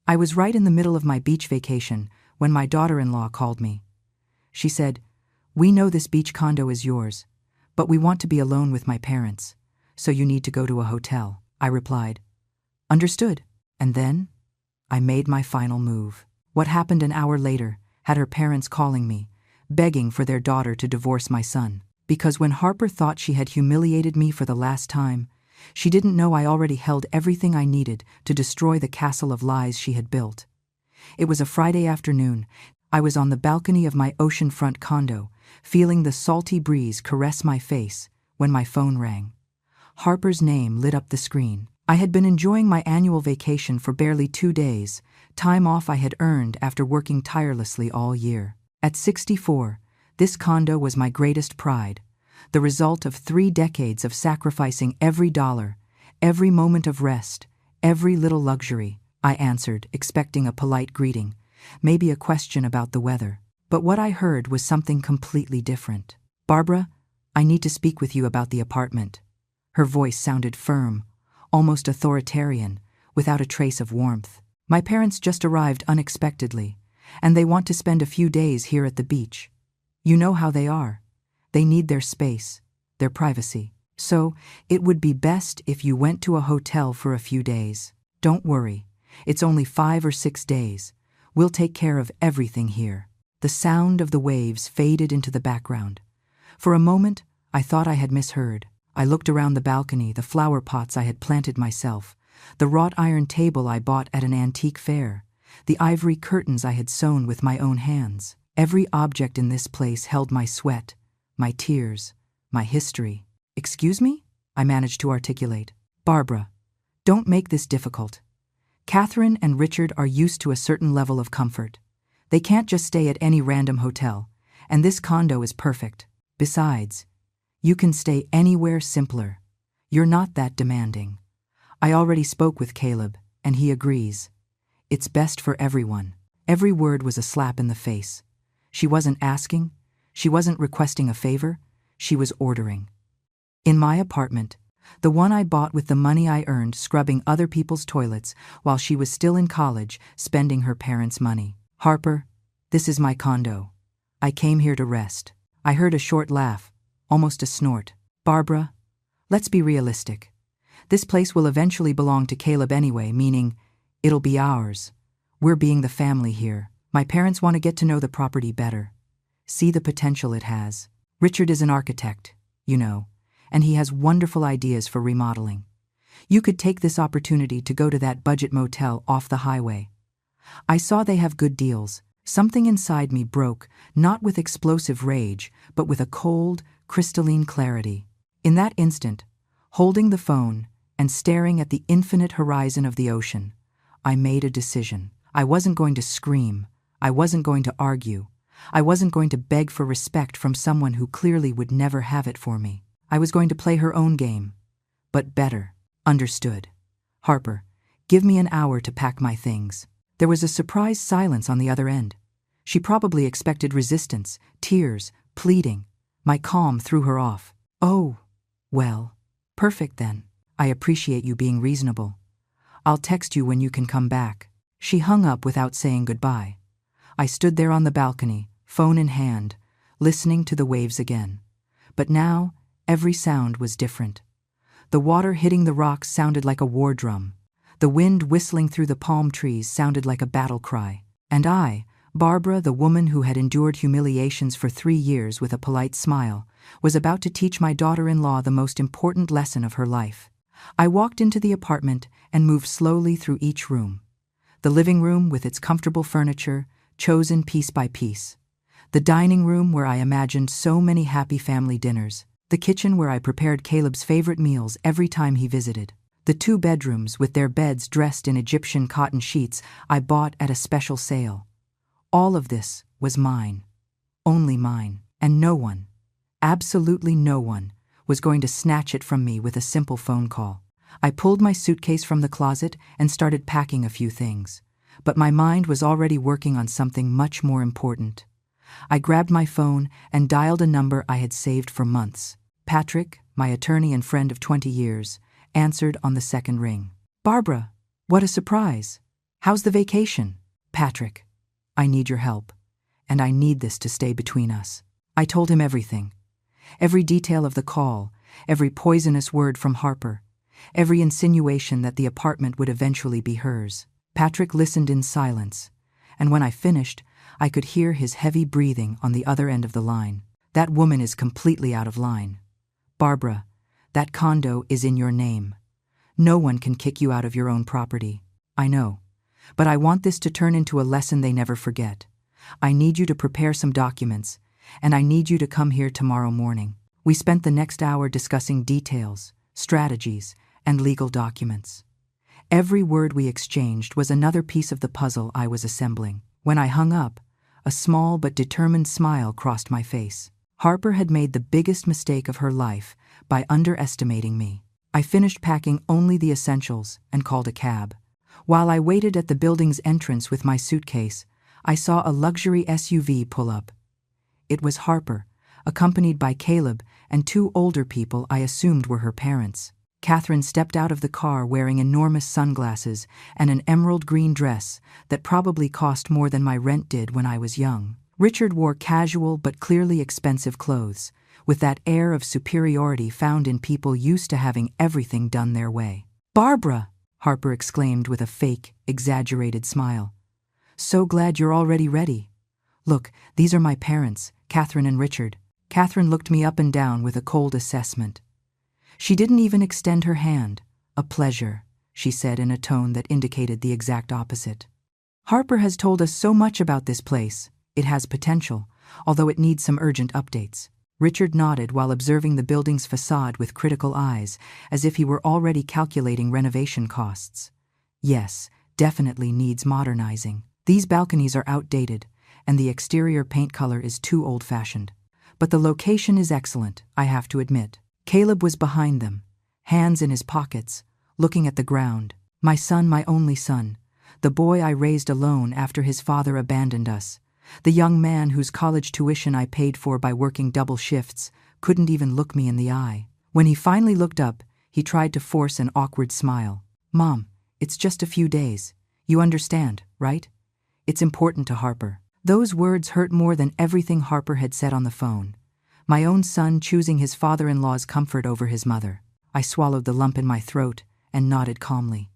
I was right in the middle of my beach vacation when my daughter-in-law called me. She said, "We know this beach condo is yours, but we want to be alone with my parents, so you need to go to a hotel." I replied, "Understood." And then I made my final move. What happened an hour later had her parents calling me, begging for their daughter to divorce my son. Because when Harper thought she had humiliated me for the last time, she didn't know I already held everything I needed to destroy the castle of lies she had built. It was a Friday afternoon. I was on the balcony of my oceanfront condo, feeling the salty breeze caress my face, when my phone rang. Harper's name lit up the screen. I had been enjoying my annual vacation for barely 2 days, time off I had earned after working tirelessly all year. At 64, this condo was my greatest pride, the result of 3 decades of sacrificing every dollar, every moment of rest, every little luxury. I answered, expecting a polite greeting, maybe a question about the weather. But what I heard was something completely different. "Barbara, I need to speak with you about the apartment." Her voice sounded firm, almost authoritarian, without a trace of warmth. "My parents just arrived unexpectedly, and they want to spend a few days here at the beach. You know how they are. They need their space, their privacy. So, it would be best if you went to a hotel for a few days. Don't worry, it's only 5 or 6 days. We'll take care of everything here." The sound of the waves faded into the background. For a moment, I thought I had misheard. I looked around the balcony, the flower pots I had planted myself, the wrought iron table I bought at an antique fair, the ivory curtains I had sewn with my own hands. Every object in this place held my sweat, my tears, my history. "Excuse me?" I managed to articulate. "Barbara, don't make this difficult. Catherine and Richard are used to a certain level of comfort. They can't just stay at any random hotel, and this condo is perfect. Besides, you can stay anywhere simpler. You're not that demanding. I already spoke with Caleb, and he agrees. It's best for everyone." Every word was a slap in the face. She wasn't asking, she wasn't requesting a favor, she was ordering. In my apartment, the one I bought with the money I earned scrubbing other people's toilets while she was still in college, spending her parents' money. "Harper, this is my condo. I came here to rest." I heard a short laugh, almost a snort. "Barbara, let's be realistic. This place will eventually belong to Caleb anyway, meaning it'll be ours. We're being the family here. My parents want to get to know the property better, see the potential it has. Richard is an architect, you know, and he has wonderful ideas for remodeling. You could take this opportunity to go to that budget motel off the highway. I saw they have good deals." Something inside me broke, not with explosive rage, but with a cold, crystalline clarity. In that instant, holding the phone and staring at the infinite horizon of the ocean, I made a decision. I wasn't going to scream. I wasn't going to argue. I wasn't going to beg for respect from someone who clearly would never have it for me. I was going to play her own game, but better. "Understood. Harper, give me an hour to pack my things." There was a surprised silence on the other end. She probably expected resistance, tears, pleading. My calm threw her off. "Oh, well, perfect then. I appreciate you being reasonable. I'll text you when you can come back." She hung up without saying goodbye. I stood there on the balcony, phone in hand, listening to the waves again. But now, every sound was different. The water hitting the rocks sounded like a war drum. The wind whistling through the palm trees sounded like a battle cry. And I, Barbara, the woman who had endured humiliations for 3 years with a polite smile, was about to teach my daughter-in-law the most important lesson of her life. I walked into the apartment and moved slowly through each room. The living room with its comfortable furniture, chosen piece by piece. The dining room where I imagined so many happy family dinners. The kitchen where I prepared Caleb's favorite meals every time he visited. The 2 bedrooms with their beds dressed in Egyptian cotton sheets I bought at a special sale. All of this was mine. Only mine. And no one, absolutely no one, was going to snatch it from me with a simple phone call. I pulled my suitcase from the closet and started packing a few things. But my mind was already working on something much more important. I grabbed my phone and dialed a number I had saved for months. Patrick, my attorney and friend of 20 years, answered on the second ring. "Barbara, what a surprise. How's the vacation? Patrick, I need your help, and I need this to stay between us. I told him everything. Every detail of the call, every poisonous word from Harper, every insinuation that the apartment would eventually be hers. Patrick listened in silence, and when I finished, I could hear his heavy breathing on the other end of the line. That woman is completely out of line. Barbara, that condo is in your name. No one can kick you out of your own property. I know, but I want this to turn into a lesson they never forget. I need you to prepare some documents, and I need you to come here tomorrow morning. We spent the next hour discussing details, strategies, and legal documents. Every word we exchanged was another piece of the puzzle I was assembling. When I hung up, a small but determined smile crossed my face. Harper had made the biggest mistake of her life by underestimating me. I finished packing only the essentials and called a cab. While I waited at the building's entrance with my suitcase, I saw a luxury SUV pull up. It was Harper, accompanied by Caleb and two older people I assumed were her parents. Catherine stepped out of the car wearing enormous sunglasses and an emerald green dress that probably cost more than my rent did when I was young. Richard wore casual but clearly expensive clothes, with that air of superiority found in people used to having everything done their way. "Barbara!" Harper exclaimed with a fake, exaggerated smile. "So glad you're already ready. Look, these are my parents, Catherine and Richard." Catherine looked me up and down with a cold assessment. She didn't even extend her hand. "A pleasure," she said in a tone that indicated the exact opposite. "Harper has told us so much about this place. It has potential, although it needs some urgent updates." Richard nodded while observing the building's facade with critical eyes, as if he were already calculating renovation costs. "Yes, definitely needs modernizing. These balconies are outdated, and the exterior paint color is too old-fashioned. But the location is excellent, I have to admit." Caleb was behind them, hands in his pockets, looking at the ground. "My son, my only son, the boy I raised alone after his father abandoned us, the young man whose college tuition I paid for by working double shifts, couldn't even look me in the eye." When he finally looked up, he tried to force an awkward smile. "Mom, it's just a few days. You understand, right? It's important to Harper." Those words hurt more than everything Harper had said on the phone. My own son choosing his father-in-law's comfort over his mother. I swallowed the lump in my throat and nodded calmly.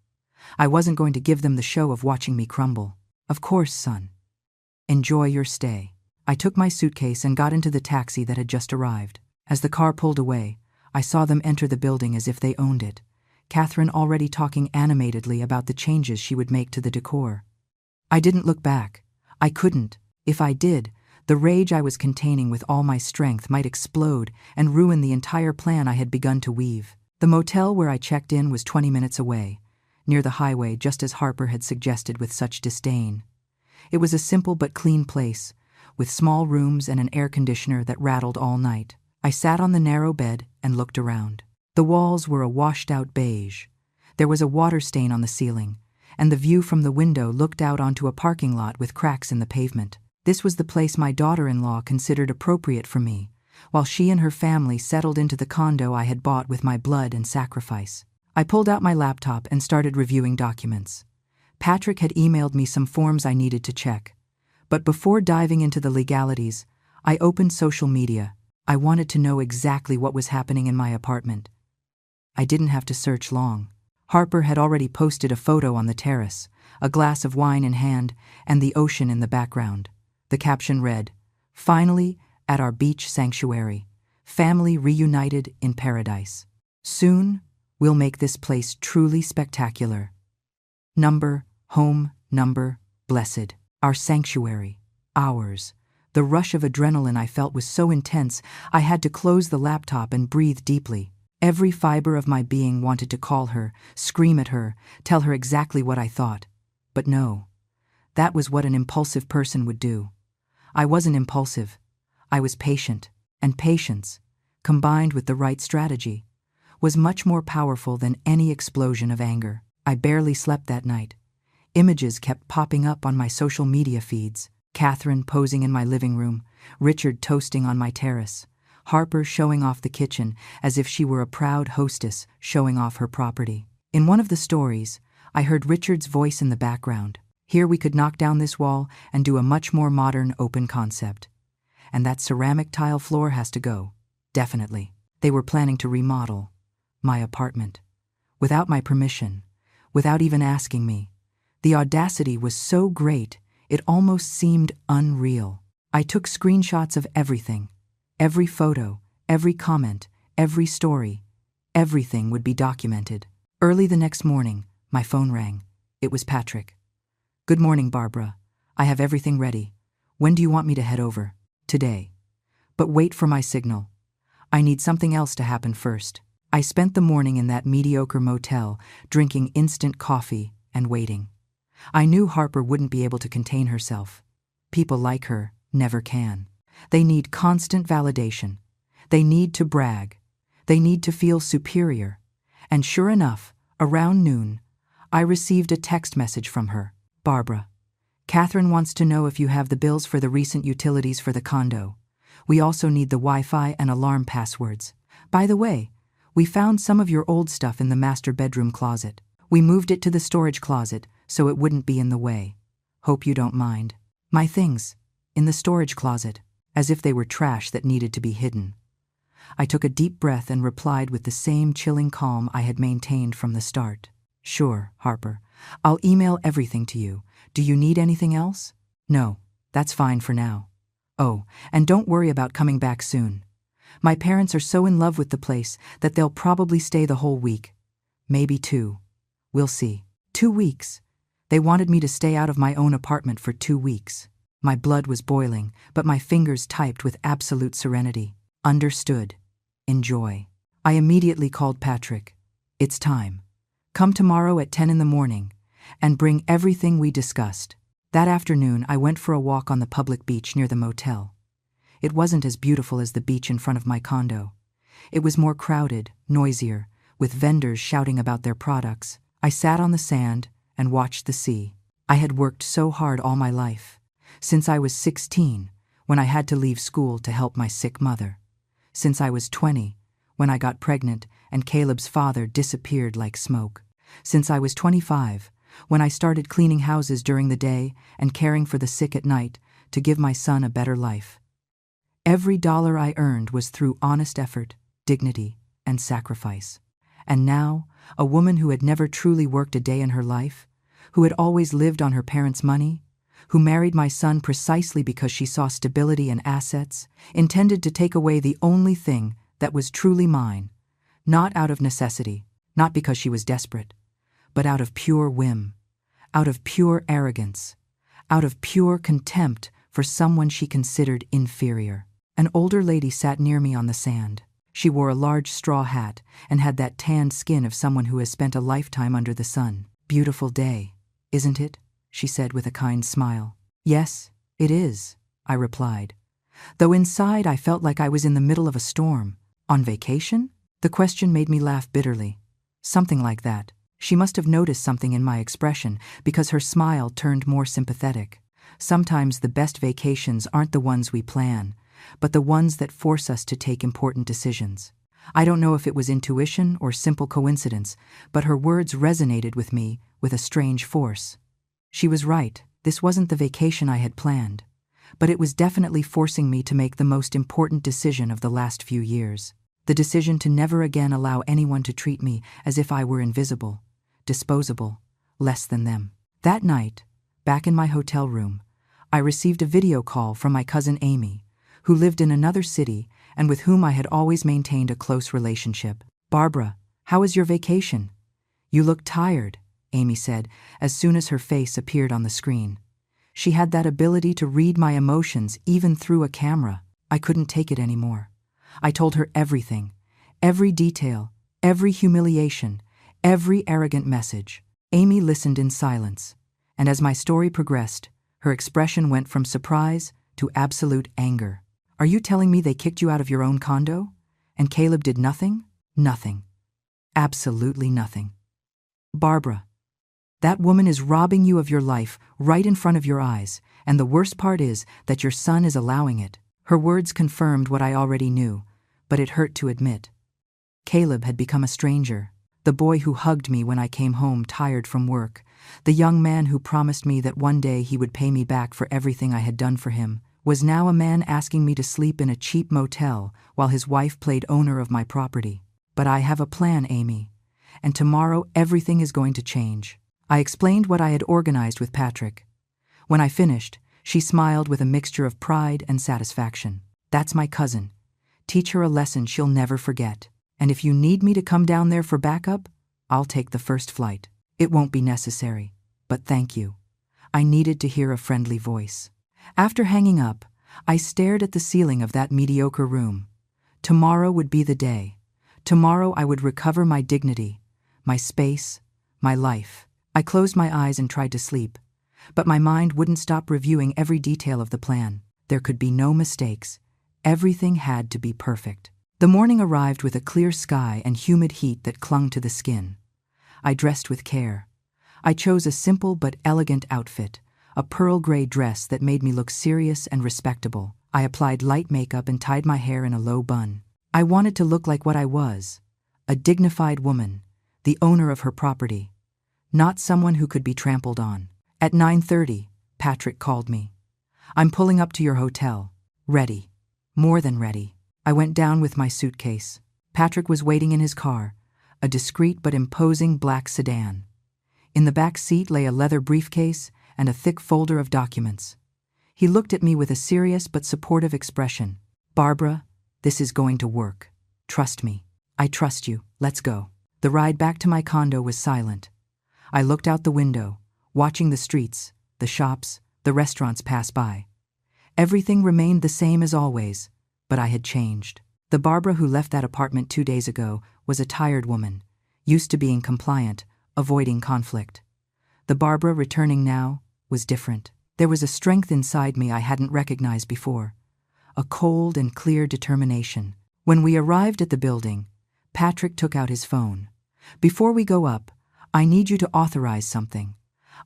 I wasn't going to give them the show of watching me crumble. "Of course, son. Enjoy your stay." I took my suitcase and got into the taxi that had just arrived. As the car pulled away, I saw them enter the building as if they owned it, Catherine already talking animatedly about the changes she would make to the decor. I didn't look back. I couldn't. If I did, the rage I was containing with all my strength might explode and ruin the entire plan I had begun to weave. The motel where I checked in was 20 minutes away, near the highway, just as Harper had suggested with such disdain. It was a simple but clean place, with small rooms and an air conditioner that rattled all night. I sat on the narrow bed and looked around. The walls were a washed-out beige. There was a water stain on the ceiling, and the view from the window looked out onto a parking lot with cracks in the pavement. This was the place my daughter-in-law considered appropriate for me, while she and her family settled into the condo I had bought with my blood and sacrifice. I pulled out my laptop and started reviewing documents. Patrick had emailed me some forms I needed to check. But before diving into the legalities, I opened social media. I wanted to know exactly what was happening in my apartment. I didn't have to search long. Harper had already posted a photo on the terrace, a glass of wine in hand, and the ocean in the background. The caption read, "Finally, at our beach sanctuary, family reunited in paradise. Soon, we'll make this place truly spectacular. Number, home, number, blessed. Our sanctuary, ours." The rush of adrenaline I felt was so intense, I had to close the laptop and breathe deeply. Every fiber of my being wanted to call her, scream at her, tell her exactly what I thought. But no, that was what an impulsive person would do. I wasn't impulsive. I was patient, and patience, combined with the right strategy, was much more powerful than any explosion of anger. I barely slept that night. Images kept popping up on my social media feeds. Catherine posing in my living room, Richard toasting on my terrace, Harper showing off the kitchen as if she were a proud hostess showing off her property. In one of the stories, I heard Richard's voice in the background. Here we could knock down this wall and do a much more modern, open concept. And that ceramic tile floor has to go. Definitely. They were planning to remodel my apartment. Without my permission. Without even asking me. The audacity was so great, it almost seemed unreal. I took screenshots of everything. Every photo, every comment, every story. Everything would be documented. Early the next morning, my phone rang. It was Patrick. "Good morning, Barbara. I have everything ready. When do you want me to head over?" "Today. But wait for my signal. I need something else to happen first." I spent the morning in that mediocre motel, drinking instant coffee and waiting. I knew Harper wouldn't be able to contain herself. People like her never can. They need constant validation. They need to brag. They need to feel superior. And sure enough, around noon, I received a text message from her. "Barbara, Catherine wants to know if you have the bills for the recent utilities for the condo. We also need the Wi-Fi and alarm passwords. By the way, we found some of your old stuff in the master bedroom closet. We moved it to the storage closet so it wouldn't be in the way. Hope you don't mind." My things, in the storage closet, as if they were trash that needed to be hidden. I took a deep breath and replied with the same chilling calm I had maintained from the start. "Sure, Harper. I'll email everything to you. Do you need anything else?" "No, that's fine for now. Oh, and don't worry about coming back soon. My parents are so in love with the place that they'll probably stay the whole week. Maybe 2. We'll see." 2 weeks. They wanted me to stay out of my own apartment for 2 weeks. My blood was boiling, but my fingers typed with absolute serenity. Understood. Enjoy. I immediately called Patrick. "It's time. Come tomorrow at 10 in the morning, and bring everything we discussed." That afternoon, I went for a walk on the public beach near the motel. It wasn't as beautiful as the beach in front of my condo. It was more crowded, noisier, with vendors shouting about their products. I sat on the sand and watched the sea. I had worked so hard all my life, since I was 16, when I had to leave school to help my sick mother. Since I was 20, when I got pregnant and Caleb's father disappeared like smoke. Since I was 25, when I started cleaning houses during the day and caring for the sick at night to give my son a better life. Every dollar I earned was through honest effort, dignity, and sacrifice. And now, a woman who had never truly worked a day in her life, who had always lived on her parents' money, who married my son precisely because she saw stability and assets, intended to take away the only thing that was truly mine, not out of necessity, not because she was desperate, but out of pure whim, out of pure arrogance, out of pure contempt for someone she considered inferior. An older lady sat near me on the sand. She wore a large straw hat and had that tanned skin of someone who has spent a lifetime under the sun. "Beautiful day, isn't it?" she said with a kind smile. "Yes, it is," I replied, though inside I felt like I was in the middle of a storm. "On vacation?" The question made me laugh bitterly. Something like that. She must have noticed something in my expression because her smile turned more sympathetic. Sometimes the best vacations aren't the ones we plan, but the ones that force us to take important decisions. I don't know if it was intuition or simple coincidence, but her words resonated with me with a strange force. She was right. This wasn't the vacation I had planned, but it was definitely forcing me to make the most important decision of the last few years. The decision to never again allow anyone to treat me as if I were invisible, disposable, less than them. That night, back in my hotel room, I received a video call from my cousin Amy, who lived in another city and with whom I had always maintained a close relationship. "Barbara, how was your vacation? You look tired," Amy said as soon as her face appeared on the screen. She had that ability to read my emotions even through a camera. I couldn't take it anymore. I told her everything, every detail, every humiliation, every arrogant message. Amy listened in silence, and as my story progressed, her expression went from surprise to absolute anger. "Are you telling me they kicked you out of your own condo? And Caleb did nothing?" "Nothing. Absolutely nothing. Barbara, that woman is robbing you of your life right in front of your eyes, and the worst part is that your son is allowing it." Her words confirmed what I already knew, but it hurt to admit. Caleb had become a stranger, the boy who hugged me when I came home tired from work, The young man who promised me that one day he would pay me back for everything I had done for him was now a man asking me to sleep in a cheap motel while his wife played owner of my property. But I have a plan, Amy, and tomorrow everything is going to change. I explained what I had organized with Patrick. When I finished, she smiled with a mixture of pride and satisfaction. That's my cousin. Teach her a lesson she'll never forget. And if you need me to come down there for backup, I'll take the first flight. It won't be necessary, but thank you. I needed to hear a friendly voice. After hanging up, I stared at the ceiling of that mediocre room. Tomorrow would be the day. Tomorrow I would recover my dignity, my space, my life. I closed my eyes and tried to sleep, but my mind wouldn't stop reviewing every detail of the plan. There could be no mistakes. Everything had to be perfect. The morning arrived with a clear sky and humid heat that clung to the skin. I dressed with care. I chose a simple but elegant outfit, a pearl gray dress that made me look serious and respectable. I applied light makeup and tied my hair in a low bun. I wanted to look like what I was, a dignified woman, the owner of her property, not someone who could be trampled on. At 9:30, Patrick called me. I'm pulling up to your hotel. Ready. More than ready. I went down with my suitcase. Patrick was waiting in his car, a discreet but imposing black sedan. In the back seat lay a leather briefcase and a thick folder of documents. He looked at me with a serious but supportive expression. Barbara, this is going to work. Trust me. I trust you. Let's go. The ride back to my condo was silent. I looked out the window, watching the streets, the shops, the restaurants pass by. Everything remained the same as always, but I had changed. The Barbara who left that apartment 2 days ago was a tired woman, used to being compliant, avoiding conflict. The Barbara returning now was different. There was a strength inside me I hadn't recognized before, a cold and clear determination. When we arrived at the building, Patrick took out his phone. Before we go up, I need you to authorize something.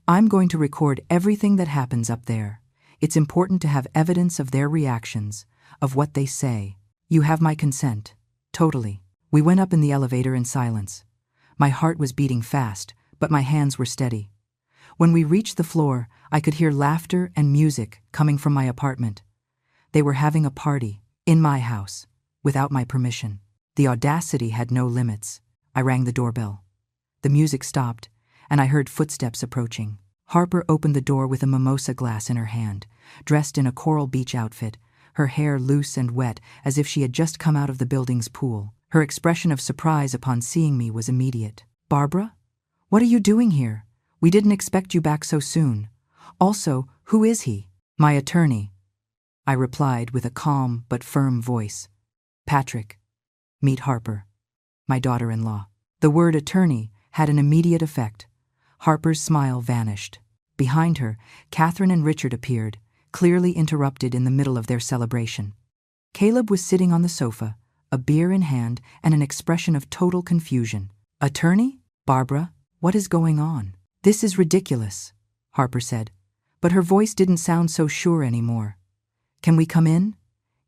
I'm going to record everything that happens up there. It's important to have evidence of their reactions, of what they say. You have my consent. Totally. We went up in the elevator in silence. My heart was beating fast, but my hands were steady. When we reached the floor, I could hear laughter and music coming from my apartment. They were having a party, in my house, without my permission. The audacity had no limits. I rang the doorbell. The music stopped, and I heard footsteps approaching. Harper opened the door with a mimosa glass in her hand, dressed in a coral beach outfit, her hair loose and wet as if she had just come out of the building's pool. Her expression of surprise upon seeing me was immediate. Barbara? What are you doing here? We didn't expect you back so soon. Also, who is he? My attorney, I replied with a calm but firm voice. Patrick. Meet Harper, my daughter-in-law. The word attorney had an immediate effect. Harper's smile vanished. Behind her, Catherine and Richard appeared, clearly interrupted in the middle of their celebration. Caleb was sitting on the sofa, a beer in hand and an expression of total confusion. Attorney? Barbara, what is going on? This is ridiculous, Harper said, but her voice didn't sound so sure anymore. Can we come in?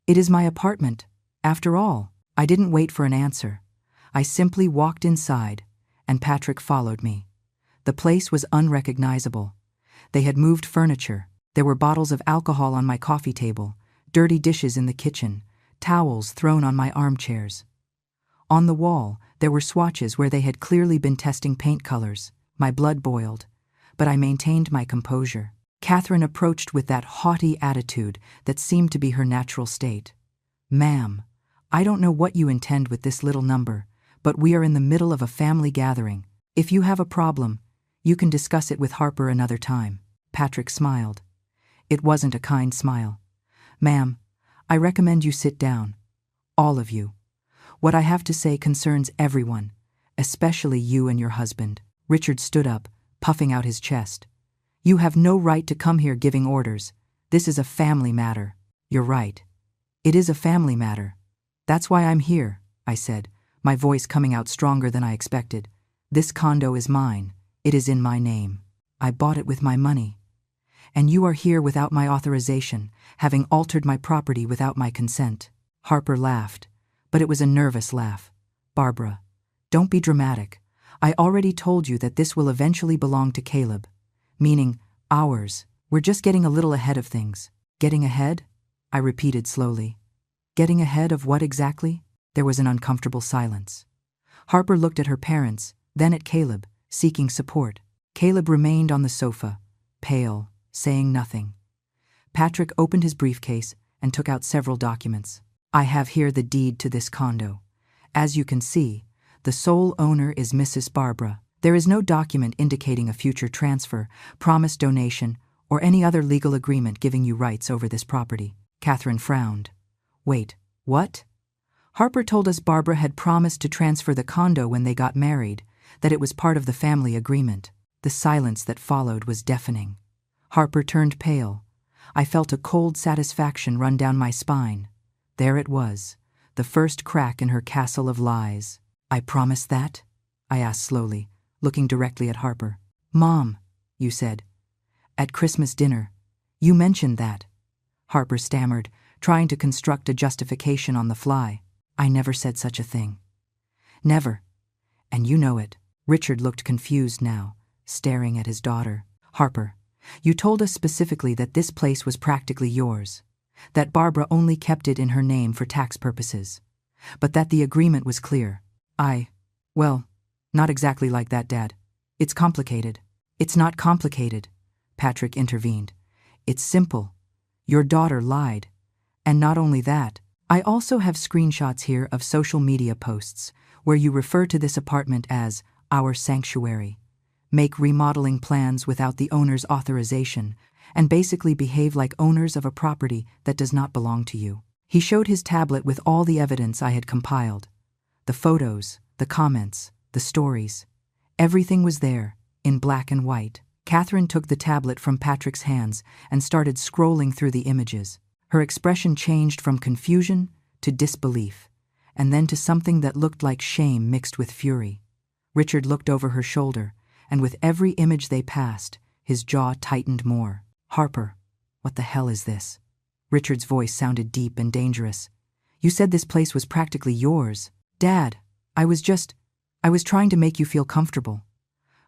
It is my apartment. After all, I didn't wait for an answer. I simply walked inside, and Patrick followed me. The place was unrecognizable. They had moved furniture. There were bottles of alcohol on my coffee table, dirty dishes in the kitchen, towels thrown on my armchairs. On the wall, there were swatches where they had clearly been testing paint colors. My blood boiled, but I maintained my composure. Catherine approached with that haughty attitude that seemed to be her natural state. Ma'am, I don't know what you intend with this little number, but we are in the middle of a family gathering. If you have a problem, you can discuss it with Harper another time. Patrick smiled. It wasn't a kind smile. Ma'am, I recommend you sit down. All of you. What I have to say concerns everyone, especially you and your husband. Richard stood up, puffing out his chest. You have no right to come here giving orders. This is a family matter. You're right. It is a family matter. That's why I'm here, I said, my voice coming out stronger than I expected. This condo is mine. It is in my name. I bought it with my money. And you are here without my authorization, having altered my property without my consent. Harper laughed, but it was a nervous laugh. Barbara, don't be dramatic. I already told you that this will eventually belong to Caleb. Meaning, ours. We're just getting a little ahead of things. Getting ahead? I repeated slowly. Getting ahead of what exactly? There was an uncomfortable silence. Harper looked at her parents, then at Caleb, seeking support. Caleb remained on the sofa, pale, saying nothing. Patrick opened his briefcase and took out several documents. I have here the deed to this condo. As you can see, the sole owner is Mrs. Barbara. There is no document indicating a future transfer, promised donation, or any other legal agreement giving you rights over this property. Catherine frowned. Wait, what? Harper told us Barbara had promised to transfer the condo when they got married, that it was part of the family agreement. The silence that followed was deafening. Harper turned pale. I felt a cold satisfaction run down my spine. There it was, the first crack in her castle of lies. I promised that? I asked slowly, looking directly at Harper. Mom, you said. At Christmas dinner. You mentioned that. Harper stammered, trying to construct a justification on the fly. I never said such a thing. Never. And you know it. Richard looked confused now, staring at his daughter. Harper, you told us specifically that this place was practically yours, that Barbara only kept it in her name for tax purposes, but that the agreement was clear. Well, not exactly like that, Dad. It's complicated. It's not complicated, Patrick intervened. It's simple. Your daughter lied. And not only that, I also have screenshots here of social media posts where you refer to this apartment as our sanctuary, make remodeling plans without the owner's authorization, and basically behave like owners of a property that does not belong to you. He showed his tablet with all the evidence I had compiled. The photos, the comments, the stories. Everything was there, in black and white. Catherine took the tablet from Patrick's hands and started scrolling through the images. Her expression changed from confusion to disbelief, and then to something that looked like shame mixed with fury. Richard looked over her shoulder, and with every image they passed, his jaw tightened more. Harper, what the hell is this? Richard's voice sounded deep and dangerous. You said this place was practically yours. Dad, I was trying to make you feel comfortable.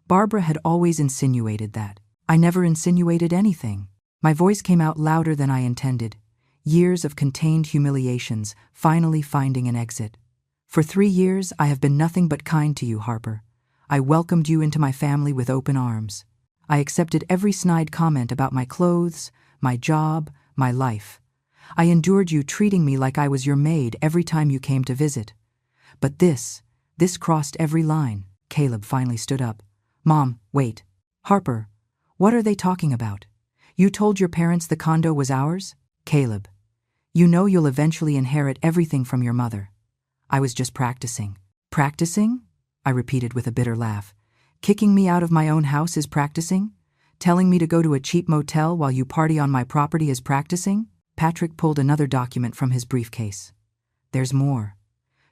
Barbara had always insinuated that. I never insinuated anything. My voice came out louder than I intended. Years of contained humiliations finally finding an exit. For 3 years, I have been nothing but kind to you, Harper. I welcomed you into my family with open arms. I accepted every snide comment about my clothes, my job, my life. I endured you treating me like I was your maid every time you came to visit. But this crossed every line. Caleb finally stood up. Mom, wait. Harper, what are they talking about? You told your parents the condo was ours? Caleb, you know you'll eventually inherit everything from your mother. I was just practicing. Practicing? I repeated with a bitter laugh. Kicking me out of my own house is practicing? Telling me to go to a cheap motel while you party on my property is practicing? Patrick pulled another document from his briefcase. There's more.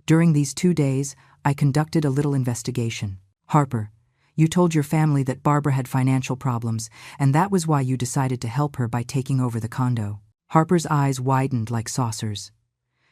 During these 2 days, I conducted a little investigation. Harper, you told your family that Barbara had financial problems, and that was why you decided to help her by taking over the condo. Harper's eyes widened like saucers.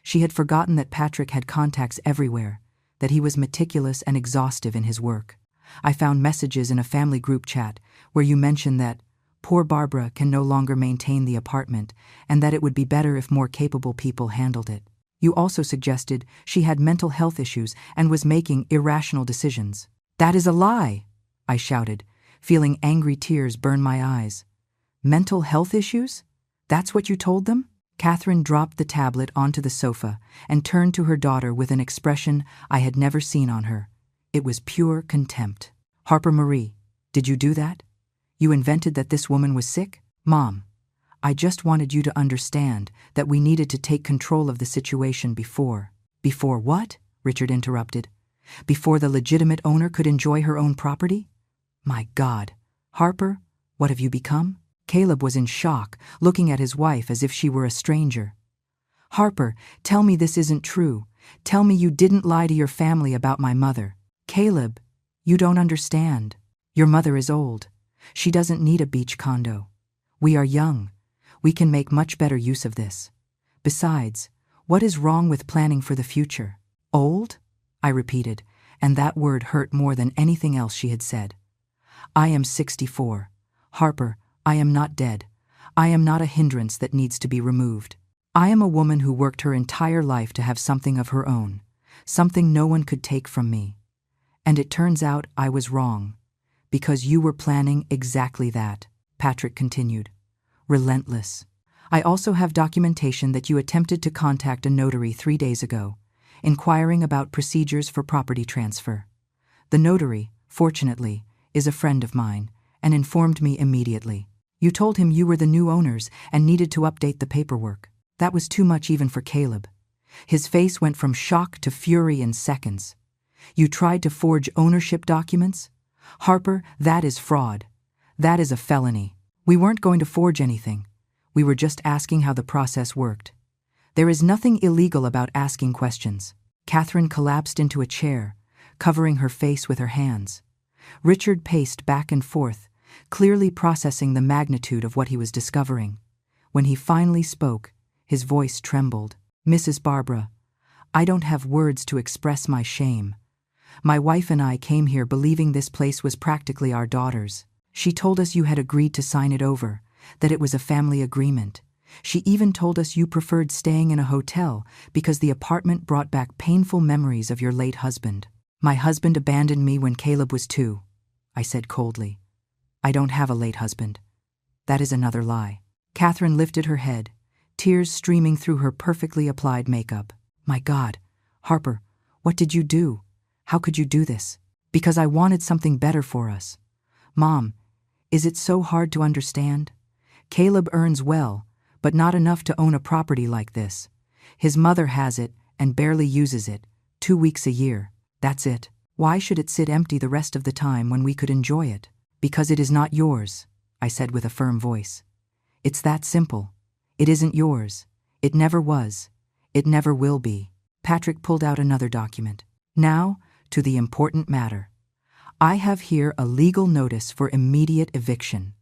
She had forgotten that Patrick had contacts everywhere, that he was meticulous and exhaustive in his work. I found messages in a family group chat where you mentioned that poor Barbara can no longer maintain the apartment and that it would be better if more capable people handled it. You also suggested she had mental health issues and was making irrational decisions. That is a lie, I shouted, feeling angry tears burn my eyes. Mental health issues? That's what you told them? Catherine dropped the tablet onto the sofa and turned to her daughter with an expression I had never seen on her. It was pure contempt. Harper Marie, did you do that? You invented that this woman was sick? Mom, I just wanted you to understand that we needed to take control of the situation before. Before what? Richard interrupted. Before the legitimate owner could enjoy her own property? My God. Harper, what have you become? Caleb was in shock, looking at his wife as if she were a stranger. Harper, tell me this isn't true. Tell me you didn't lie to your family about my mother. Caleb, you don't understand. Your mother is old. She doesn't need a beach condo. We are young. We can make much better use of this. Besides, what is wrong with planning for the future? Old? I repeated, and that word hurt more than anything else she had said. I am 64. Harper, I am not dead. I am not a hindrance that needs to be removed. I am a woman who worked her entire life to have something of her own, something no one could take from me. And it turns out I was wrong, because you were planning exactly that, Patrick continued. Relentless. I also have documentation that you attempted to contact a notary 3 days ago, inquiring about procedures for property transfer. The notary, fortunately, is a friend of mine, and informed me immediately. You told him you were the new owners and needed to update the paperwork. That was too much even for Caleb. His face went from shock to fury in seconds. You tried to forge ownership documents? Harper, that is fraud. That is a felony. We weren't going to forge anything. We were just asking how the process worked. There is nothing illegal about asking questions. Catherine collapsed into a chair, covering her face with her hands. Richard paced back and forth, clearly processing the magnitude of what he was discovering. When he finally spoke, his voice trembled. Mrs. Barbara, I don't have words to express my shame. My wife and I came here believing this place was practically our daughter's. She told us you had agreed to sign it over, that it was a family agreement. She even told us you preferred staying in a hotel because the apartment brought back painful memories of your late husband. My husband abandoned me when Caleb was 2, I said coldly. I don't have a late husband. That is another lie. Catherine lifted her head, tears streaming through her perfectly applied makeup. My God, Harper, what did you do? How could you do this? Because I wanted something better for us. Mom, is it so hard to understand? Caleb earns well, but not enough to own a property like this. His mother has it and barely uses it, 2 weeks a year. That's it. Why should it sit empty the rest of the time when we could enjoy it? Because it is not yours, I said with a firm voice. It's that simple. It isn't yours. It never was. It never will be. Patrick pulled out another document. Now, to the important matter. I have here a legal notice for immediate eviction.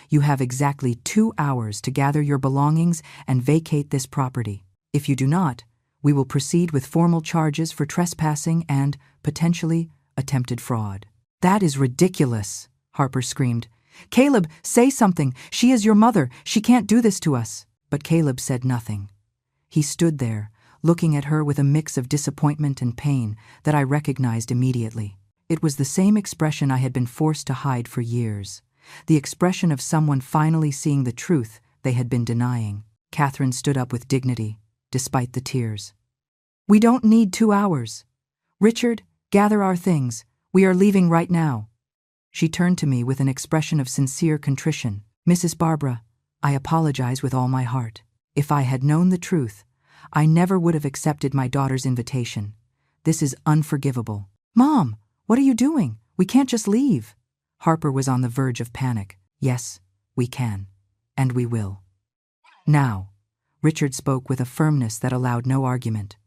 You have exactly 2 hours to gather your belongings and vacate this property. If you do not, we will proceed with formal charges for trespassing and, potentially, attempted fraud. That is ridiculous, Harper screamed. Caleb, say something. She is your mother. She can't do this to us. But Caleb said nothing. He stood there, looking at her with a mix of disappointment and pain that I recognized immediately. It was the same expression I had been forced to hide for years, the expression of someone finally seeing the truth they had been denying. Catherine stood up with dignity, despite the tears. We don't need 2 hours. Richard, gather our things. We are leaving right now. She turned to me with an expression of sincere contrition. Mrs. Barbara, I apologize with all my heart. If I had known the truth, I never would have accepted my daughter's invitation. This is unforgivable. Mom, what are you doing? We can't just leave. Harper was on the verge of panic. Yes, we can. And we will. Now, Richard spoke with a firmness that allowed no argument.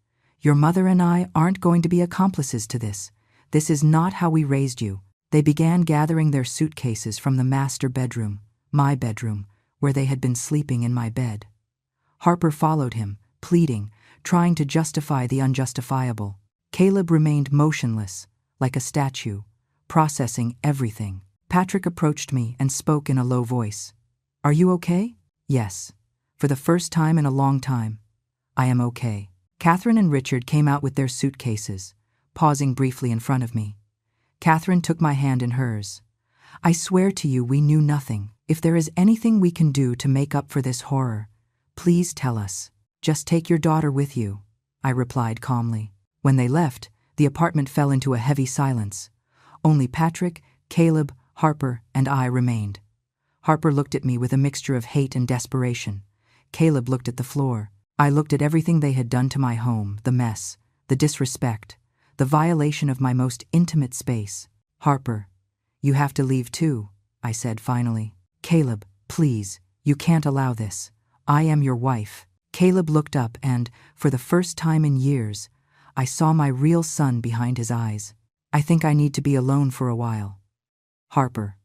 Your mother and I aren't going to be accomplices to this. This is not how we raised you. They began gathering their suitcases from the master bedroom, my bedroom, where they had been sleeping in my bed. Harper followed him, pleading, trying to justify the unjustifiable. Caleb remained motionless, like a statue, processing everything. Patrick approached me and spoke in a low voice. Are you okay? Yes. For the first time in a long time, I am okay. Catherine and Richard came out with their suitcases, pausing briefly in front of me. Catherine took my hand in hers. I swear to you we knew nothing. If there is anything we can do to make up for this horror, please tell us. Just take your daughter with you, I replied calmly. When they left, the apartment fell into a heavy silence. Only Patrick, Caleb, Harper, and I remained. Harper looked at me with a mixture of hate and desperation. Caleb looked at the floor. I looked at everything they had done to my home, the mess, the disrespect, the violation of my most intimate space. Harper, you have to leave too, I said finally. Caleb, please, you can't allow this. I am your wife. Caleb looked up and, for the first time in years, I saw my real son behind his eyes. I think I need to be alone for a while. Harper.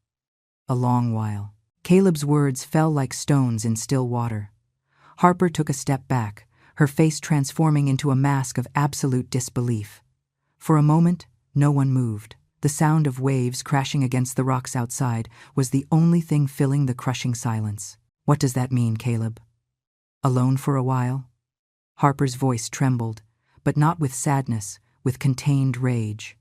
A long while. Caleb's words fell like stones in still water. Harper took a step back, her face transforming into a mask of absolute disbelief. For a moment, No one moved. The sound of waves crashing against the rocks outside was the only thing filling the crushing silence. What does that mean, Caleb? Alone for a while? Harper's voice trembled, but not with sadness, with contained rage.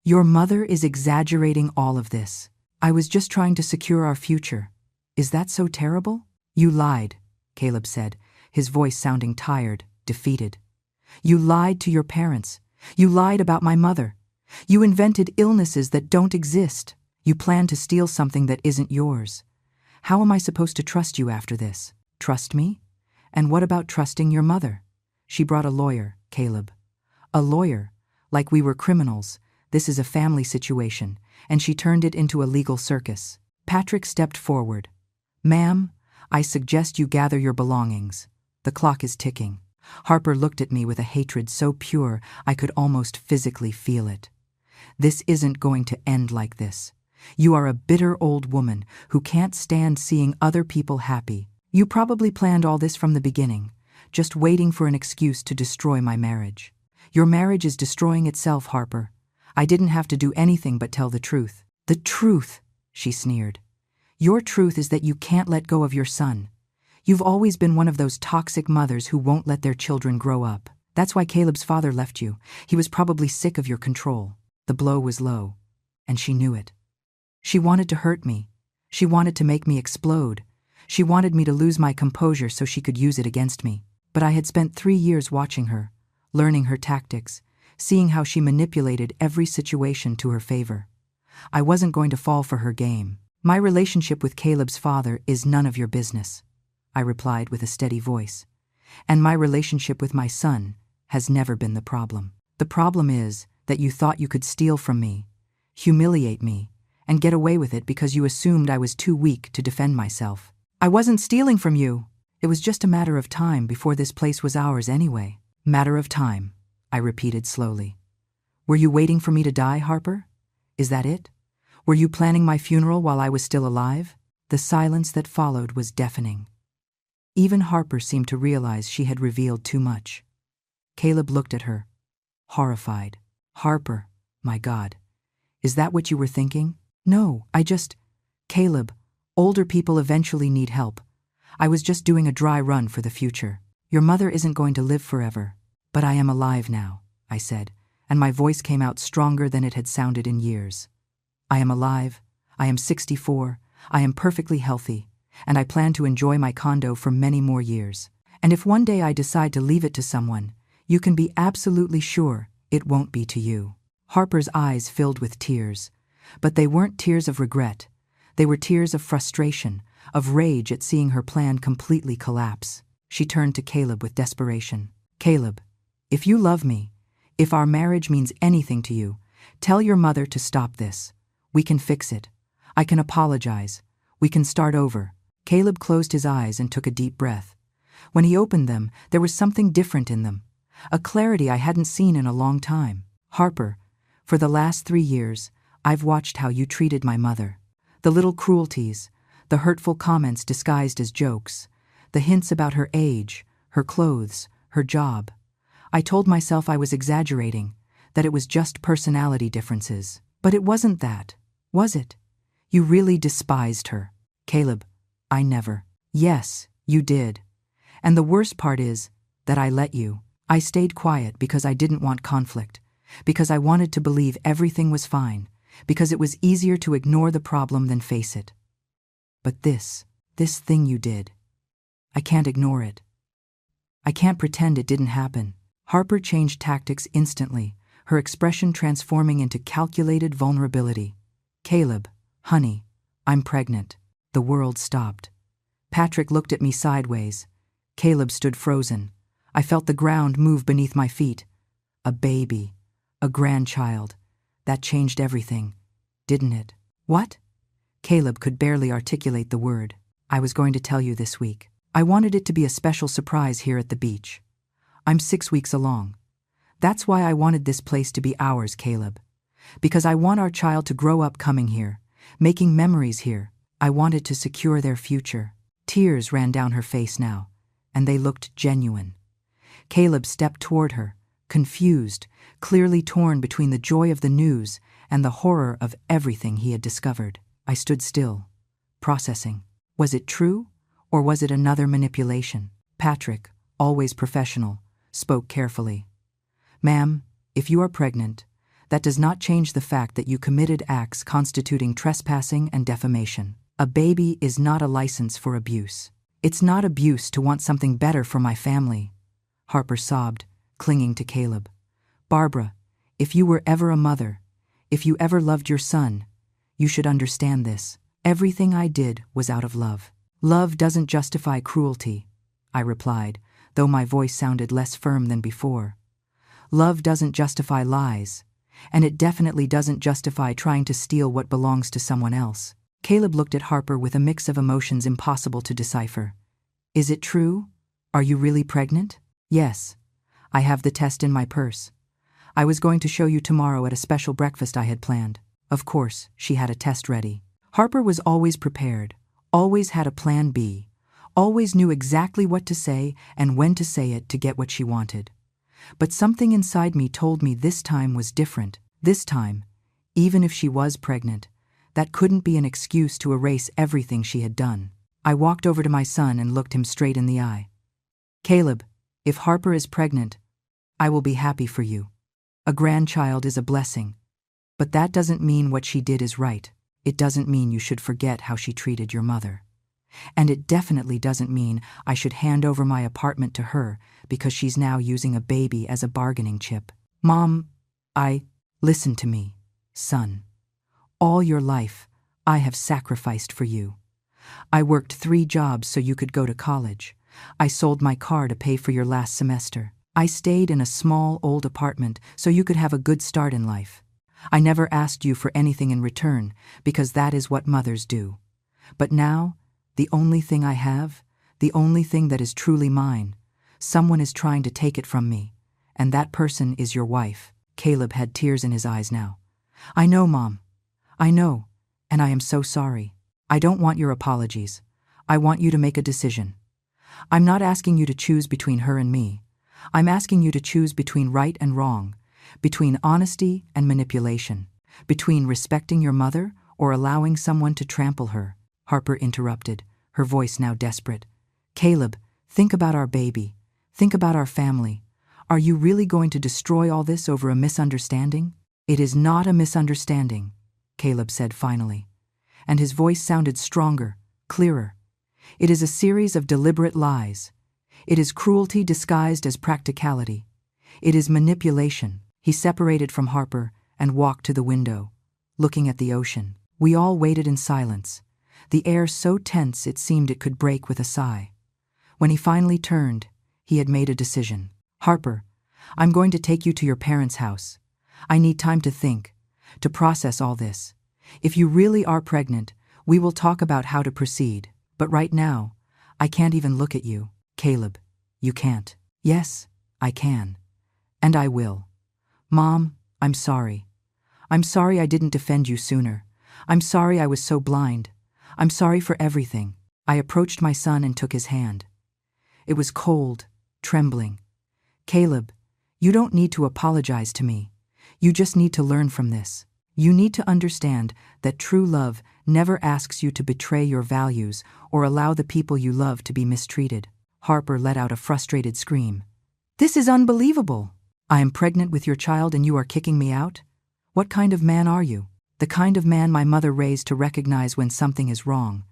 Your mother is exaggerating all of this. I was just trying to secure our future. Is that so terrible? You lied, Caleb said, his voice sounding tired, defeated. You lied to your parents. You lied about my mother. You invented illnesses that don't exist. You planned to steal something that isn't yours. How am I supposed to trust you after this? Trust me? And what about trusting your mother? She brought a lawyer, Caleb. A lawyer? Like we were criminals. This is a family situation, and she turned it into a legal circus. Patrick stepped forward. Ma'am, I suggest you gather your belongings. The clock is ticking. Harper looked at me with a hatred so pure I could almost physically feel it. This isn't going to end like this. You are a bitter old woman who can't stand seeing other people happy. You probably planned all this from the beginning, just waiting for an excuse to destroy my marriage. Your marriage is destroying itself, Harper. I didn't have to do anything but tell the truth. The truth, she sneered. Your truth is that you can't let go of your son. You've always been one of those toxic mothers who won't let their children grow up. That's why Caleb's father left you. He was probably sick of your control. The blow was low, and she knew it. She wanted to hurt me. She wanted to make me explode. She wanted me to lose my composure so she could use it against me. But I had spent 3 years watching her, learning her tactics, seeing how she manipulated every situation to her favor. I wasn't going to fall for her game. My relationship with Caleb's father is none of your business, I replied with a steady voice. And my relationship with my son has never been the problem. The problem is that you thought you could steal from me, humiliate me, and get away with it because you assumed I was too weak to defend myself. I wasn't stealing from you. It was just a matter of time before this place was ours anyway. Matter of time, I repeated slowly. Were you waiting for me to die, Harper? Is that it? Were you planning my funeral while I was still alive? The silence that followed was deafening. Even Harper seemed to realize she had revealed too much. Caleb looked at her, horrified. Harper, my God, is that what you were thinking? No, Caleb, older people eventually need help. I was just doing a dry run for the future. Your mother isn't going to live forever. But I am alive now, I said, and my voice came out stronger than it had sounded in years. I am alive, I am 64, I am perfectly healthy, and I plan to enjoy my condo for many more years. And if one day I decide to leave it to someone, you can be absolutely sure it won't be to you. Harper's eyes filled with tears, but they weren't tears of regret. They were tears of frustration, of rage at seeing her plan completely collapse. She turned to Caleb with desperation. Caleb, if you love me, if our marriage means anything to you, tell your mother to stop this. We can fix it. I can apologize. We can start over. Caleb closed his eyes and took a deep breath. When he opened them, there was something different in them, a clarity I hadn't seen in a long time. Harper, for the last 3 years, I've watched how you treated my mother. The little cruelties, the hurtful comments disguised as jokes, the hints about her age, her clothes, her job. I told myself I was exaggerating, that it was just personality differences. But it wasn't that, was it? You really despised her. Caleb, I never. Yes, you did. And the worst part is that I let you. I stayed quiet because I didn't want conflict, because I wanted to believe everything was fine, because it was easier to ignore the problem than face it. But this thing you did, I can't ignore it. I can't pretend it didn't happen. Harper changed tactics instantly, her expression transforming into calculated vulnerability. Caleb, honey, I'm pregnant. The world stopped. Patrick looked at me sideways. Caleb stood frozen. I felt the ground move beneath my feet. A baby, a grandchild. That changed everything, didn't it? What? Caleb could barely articulate the word. I was going to tell you this week. I wanted it to be a special surprise here at the beach. I'm 6 weeks along. That's why I wanted this place to be ours, Caleb. Because I want our child to grow up coming here, making memories here. I wanted to secure their future. Tears ran down her face now, and they looked genuine. Caleb stepped toward her, confused, clearly torn between the joy of the news and the horror of everything he had discovered. I stood still, processing. Was it true, or was it another manipulation? Patrick, always professional, spoke carefully. "Ma'am, if you are pregnant, that does not change the fact that you committed acts constituting trespassing and defamation. A baby is not a license for abuse. It's not abuse to want something better for my family." Harper sobbed, clinging to Caleb. "Barbara, if you were ever a mother, if you ever loved your son, you should understand this. Everything I did was out of love." "Love doesn't justify cruelty," I replied, though my voice sounded less firm than before. "Love doesn't justify lies, and it definitely doesn't justify trying to steal what belongs to someone else." Caleb looked at Harper with a mix of emotions impossible to decipher. "Is it true? Are you really pregnant?" "Yes. I have the test in my purse. I was going to show you tomorrow at a special breakfast I had planned." Of course, she had a test ready. Harper was always prepared, always had a plan B, always knew exactly what to say and when to say it to get what she wanted. But something inside me told me this time was different. This time, even if she was pregnant, that couldn't be an excuse to erase everything she had done. I walked over to my son and looked him straight in the eye. "Caleb, if Harper is pregnant, I will be happy for you. A grandchild is a blessing. But that doesn't mean what she did is right. It doesn't mean you should forget how she treated your mother. And it definitely doesn't mean I should hand over my apartment to her because she's now using a baby as a bargaining chip. Mom, listen to me, son. All your life, I have sacrificed for you. I worked 3 jobs so you could go to college. I sold my car to pay for your last semester. I stayed in a small, old apartment so you could have a good start in life. I never asked you for anything in return because that is what mothers do. But now, the only thing I have, the only thing that is truly mine, someone is trying to take it from me, and that person is your wife." Caleb had tears in his eyes now. "I know, Mom. I know, and I am so sorry. I don't want your apologies. I want you to make a decision. I'm not asking you to choose between her and me. I'm asking you to choose between right and wrong, between honesty and manipulation, between respecting your mother or allowing someone to trample her." Harper interrupted, her voice now desperate. "Caleb, think about our baby. Think about our family. Are you really going to destroy all this over a misunderstanding?" "It is not a misunderstanding," Caleb said finally, and his voice sounded stronger, clearer. "It is a series of deliberate lies. It is cruelty disguised as practicality. It is manipulation." He separated from Harper and walked to the window, looking at the ocean. We all waited in silence, the air so tense it seemed it could break with a sigh. When he finally turned, he had made a decision. "Harper, I'm going to take you to your parents' house. I need time to think, to process all this. If you really are pregnant, we will talk about how to proceed. But right now, I can't even look at you." "Caleb, you can't." "Yes, I can. And I will. Mom, I'm sorry. I'm sorry I didn't defend you sooner. I'm sorry I was so blind. I'm sorry for everything." I approached my son and took his hand. It was cold, trembling. "Caleb, you don't need to apologize to me. You just need to learn from this. You need to understand that true love never asks you to betray your values or allow the people you love to be mistreated." Harper let out a frustrated scream. "This is unbelievable. I am pregnant with your child and you are kicking me out? What kind of man are you?" "The kind of man my mother raised to recognize when something is wrong,"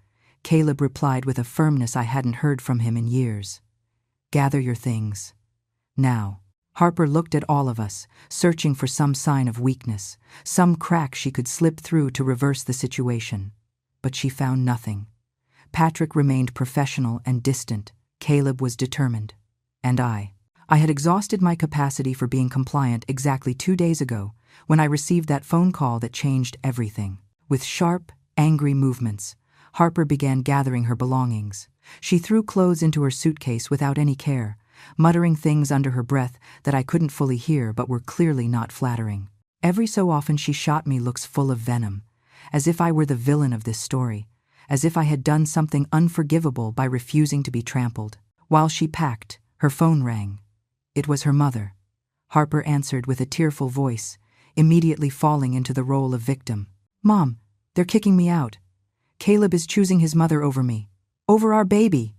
Caleb replied with a firmness I hadn't heard from him in years. "Gather your things. Now." Harper looked at all of us, searching for some sign of weakness, some crack she could slip through to reverse the situation. But she found nothing. Patrick remained professional and distant. Caleb was determined. And I had exhausted my capacity for being compliant exactly 2 days ago when I received that phone call that changed everything. With sharp, angry movements, Harper began gathering her belongings. She threw clothes into her suitcase without any care, muttering things under her breath that I couldn't fully hear but were clearly not flattering. Every so often she shot me looks full of venom, as if I were the villain of this story, as if I had done something unforgivable by refusing to be trampled. While she packed, her phone rang. It was her mother. Harper answered with a tearful voice, immediately falling into the role of victim. Mom, they're kicking me out. Caleb is choosing his mother over me. Over our baby.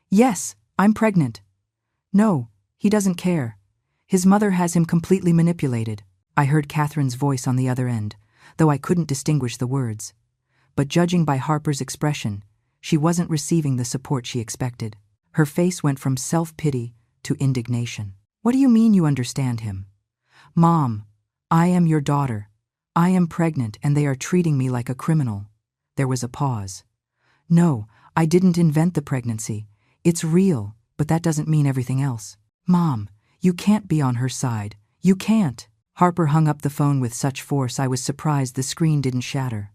Yes, I'm pregnant. No, he doesn't care. His mother has him completely manipulated. I heard Catherine's voice on the other end, though I couldn't distinguish the words. But judging by Harper's expression, she wasn't receiving the support she expected. Her face went from self-pity to indignation. What do you mean you understand him? Mom, I am your daughter. I am pregnant and they are treating me like a criminal. There was a pause. No, I didn't invent the pregnancy. It's real, but that doesn't mean everything else. Mom, you can't be on her side. You can't. Harper hung up the phone with such force I was surprised the screen didn't shatter.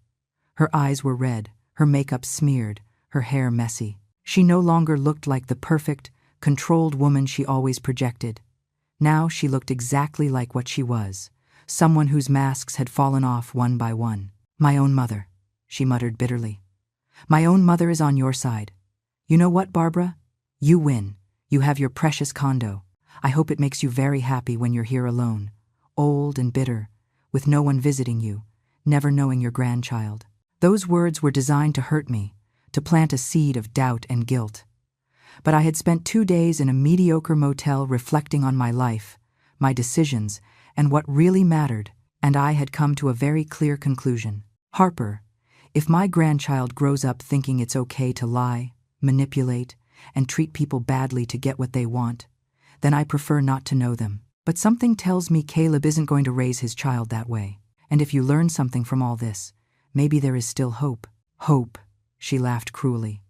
Her eyes were red, her makeup smeared, her hair messy. She no longer looked like the perfect, controlled woman she always projected. Now she looked exactly like what she was, someone whose masks had fallen off one by one. My own mother, she muttered bitterly. My own mother is on your side. You know what, Barbara? You win. You have your precious condo. I hope it makes you very happy when you're here alone, old and bitter, with no one visiting you, never knowing your grandchild. Those words were designed to hurt me, to plant a seed of doubt and guilt. But I had spent 2 days in a mediocre motel reflecting on my life, my decisions, and what really mattered, and I had come to a very clear conclusion. Harper, if my grandchild grows up thinking it's okay to lie, manipulate, and treat people badly to get what they want, then I prefer not to know them. But something tells me Caleb isn't going to raise his child that way. And if you learn something from all this, maybe there is still hope. Hope, she laughed cruelly.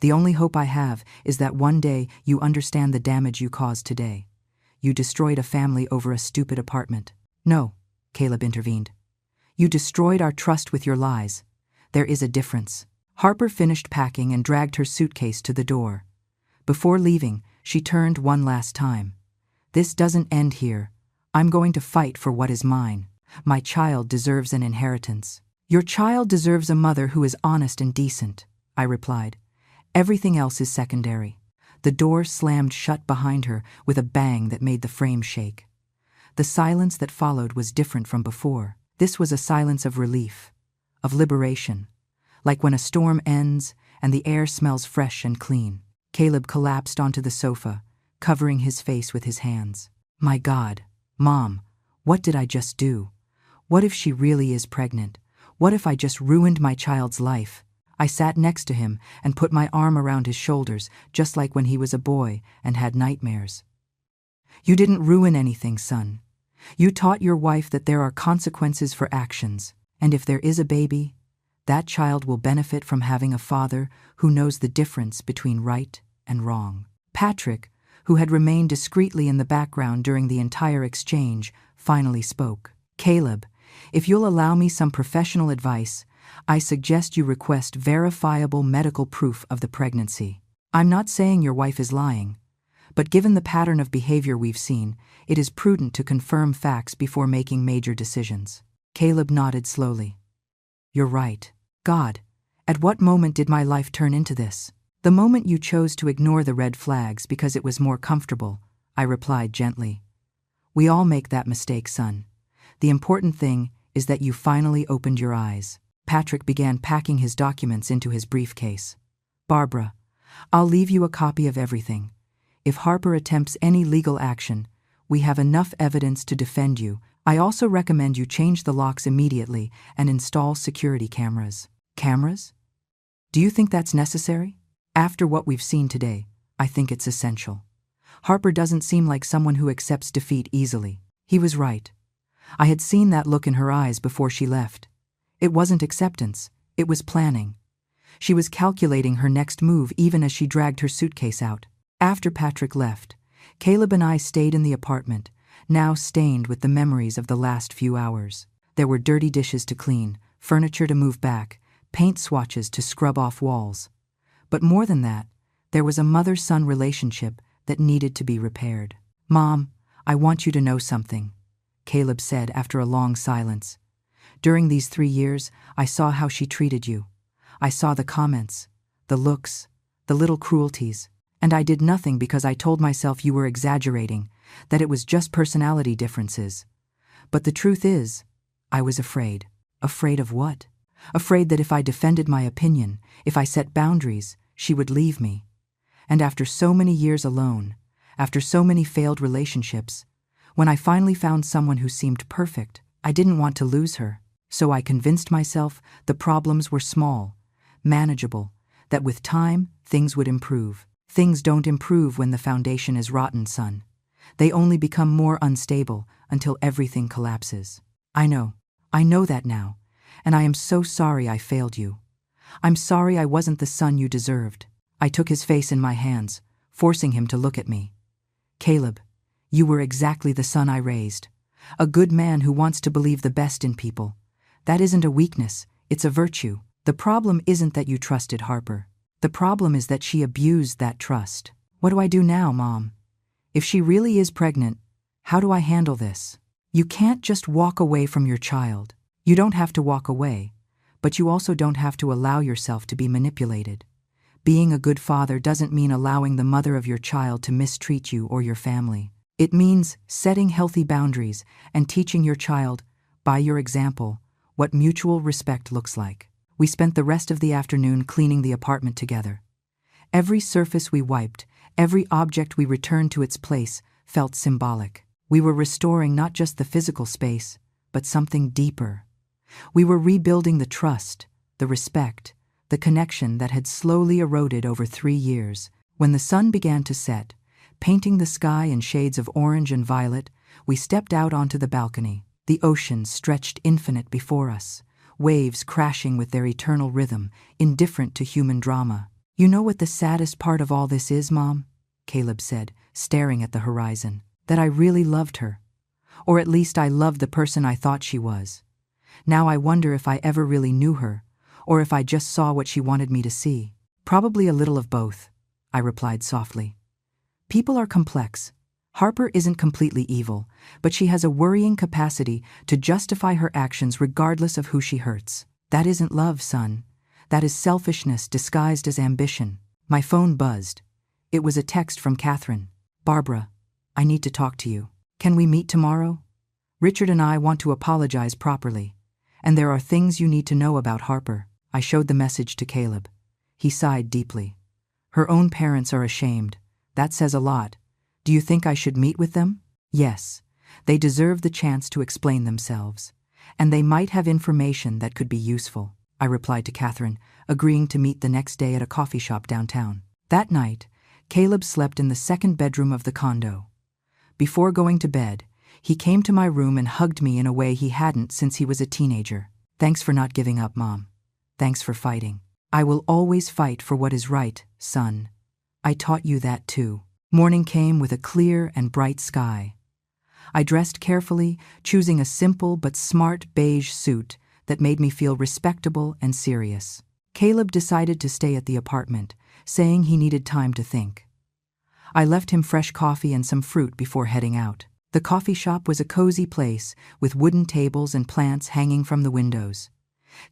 The only hope I have is that one day you understand the damage you caused today. You destroyed a family over a stupid apartment. No, Caleb intervened. You destroyed our trust with your lies. There is a difference. Harper finished packing and dragged her suitcase to the door. Before leaving, she turned one last time. This doesn't end here. I'm going to fight for what is mine. My child deserves an inheritance. Your child deserves a mother who is honest and decent, I replied. Everything else is secondary. The door slammed shut behind her with a bang that made the frame shake. The silence that followed was different from before. This was a silence of relief, of liberation, like when a storm ends and the air smells fresh and clean. Caleb collapsed onto the sofa, covering his face with his hands. My God, Mom, what did I just do? What if she really is pregnant? What if I just ruined my child's life? I sat next to him and put my arm around his shoulders, just like when he was a boy and had nightmares. You didn't ruin anything, son. You taught your wife that there are consequences for actions, and if there is a baby, that child will benefit from having a father who knows the difference between right and wrong. Patrick, who had remained discreetly in the background during the entire exchange, finally spoke. Caleb, if you'll allow me some professional advice, I suggest you request verifiable medical proof of the pregnancy. I'm not saying your wife is lying, but given the pattern of behavior we've seen, it is prudent to confirm facts before making major decisions. Caleb nodded slowly. You're right. God, at what moment did my life turn into this? The moment you chose to ignore the red flags because it was more comfortable, I replied gently. We all make that mistake, son. The important thing is that you finally opened your eyes. Patrick began packing his documents into his briefcase. Barbara, I'll leave you a copy of everything. If Harper attempts any legal action, we have enough evidence to defend you. I also recommend you change the locks immediately and install security cameras. Cameras? Do you think that's necessary? After what we've seen today, I think it's essential. Harper doesn't seem like someone who accepts defeat easily. He was right. I had seen that look in her eyes before she left. It wasn't acceptance, it was planning. She was calculating her next move even as she dragged her suitcase out. After Patrick left, Caleb and I stayed in the apartment, now stained with the memories of the last few hours. There were dirty dishes to clean, furniture to move back, paint swatches to scrub off walls. But more than that, there was a mother-son relationship that needed to be repaired. Mom, I want you to know something, Caleb said after a long silence. During these 3 years, I saw how she treated you. I saw the comments, the looks, the little cruelties, and I did nothing because I told myself you were exaggerating, that it was just personality differences. But the truth is, I was afraid. Afraid of what? Afraid that if I defended my opinion, if I set boundaries, she would leave me. And after so many years alone, after so many failed relationships, when I finally found someone who seemed perfect, I didn't want to lose her. So I convinced myself the problems were small, manageable, that with time, things would improve. Things don't improve when the foundation is rotten, son. They only become more unstable until everything collapses. I know that now, and I am so sorry I failed you. I'm sorry I wasn't the son you deserved. I took his face in my hands, forcing him to look at me. Caleb, you were exactly the son I raised. A good man who wants to believe the best in people. That isn't a weakness, it's a virtue. The problem isn't that you trusted Harper. The problem is that she abused that trust. What do I do now, Mom? If she really is pregnant, how do I handle this? You can't just walk away from your child. You don't have to walk away, but you also don't have to allow yourself to be manipulated. Being a good father doesn't mean allowing the mother of your child to mistreat you or your family. It means setting healthy boundaries and teaching your child, by your example, what mutual respect looks like. We spent the rest of the afternoon cleaning the apartment together. Every surface we wiped, every object we returned to its place felt symbolic. We were restoring not just the physical space, but something deeper. We were rebuilding the trust, the respect, the connection that had slowly eroded over 3 years. When the sun began to set, painting the sky in shades of orange and violet, we stepped out onto the balcony. The ocean stretched infinite before us, waves crashing with their eternal rhythm, indifferent to human drama. You know what the saddest part of all this is, Mom? Caleb said, staring at the horizon. That I really loved her. Or at least I loved the person I thought she was. Now I wonder if I ever really knew her, or if I just saw what she wanted me to see. Probably a little of both, I replied softly. People are complex. Harper isn't completely evil, but she has a worrying capacity to justify her actions regardless of who she hurts. That isn't love, son. That is selfishness disguised as ambition. My phone buzzed. It was a text from Catherine. Barbara, I need to talk to you. Can we meet tomorrow? Richard and I want to apologize properly, and there are things you need to know about Harper. I showed the message to Caleb. He sighed deeply. Her own parents are ashamed. That says a lot. Do you think I should meet with them? Yes. They deserve the chance to explain themselves, and they might have information that could be useful, I replied to Catherine, agreeing to meet the next day at a coffee shop downtown. That night, Caleb slept in the second bedroom of the condo. Before going to bed, he came to my room and hugged me in a way he hadn't since he was a teenager. Thanks for not giving up, Mom. Thanks for fighting. I will always fight for what is right, son. I taught you that too. Morning came with a clear and bright sky. I dressed carefully, choosing a simple but smart beige suit that made me feel respectable and serious. Caleb decided to stay at the apartment, saying he needed time to think. I left him fresh coffee and some fruit before heading out. The coffee shop was a cozy place with wooden tables and plants hanging from the windows.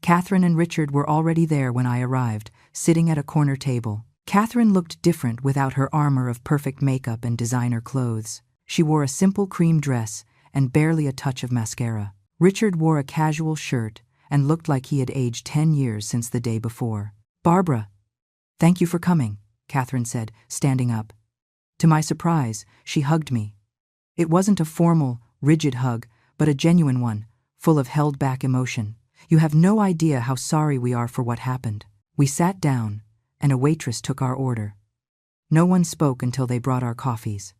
Catherine and Richard were already there when I arrived, sitting at a corner table. Catherine looked different without her armor of perfect makeup and designer clothes. She wore a simple cream dress and barely a touch of mascara. Richard wore a casual shirt and looked like he had aged 10 years since the day before. Barbara, thank you for coming, Catherine said, standing up. To my surprise, she hugged me. It wasn't a formal, rigid hug, but a genuine one, full of held-back emotion. You have no idea how sorry we are for what happened. We sat down, and a waitress took our order. No one spoke until they brought our coffees.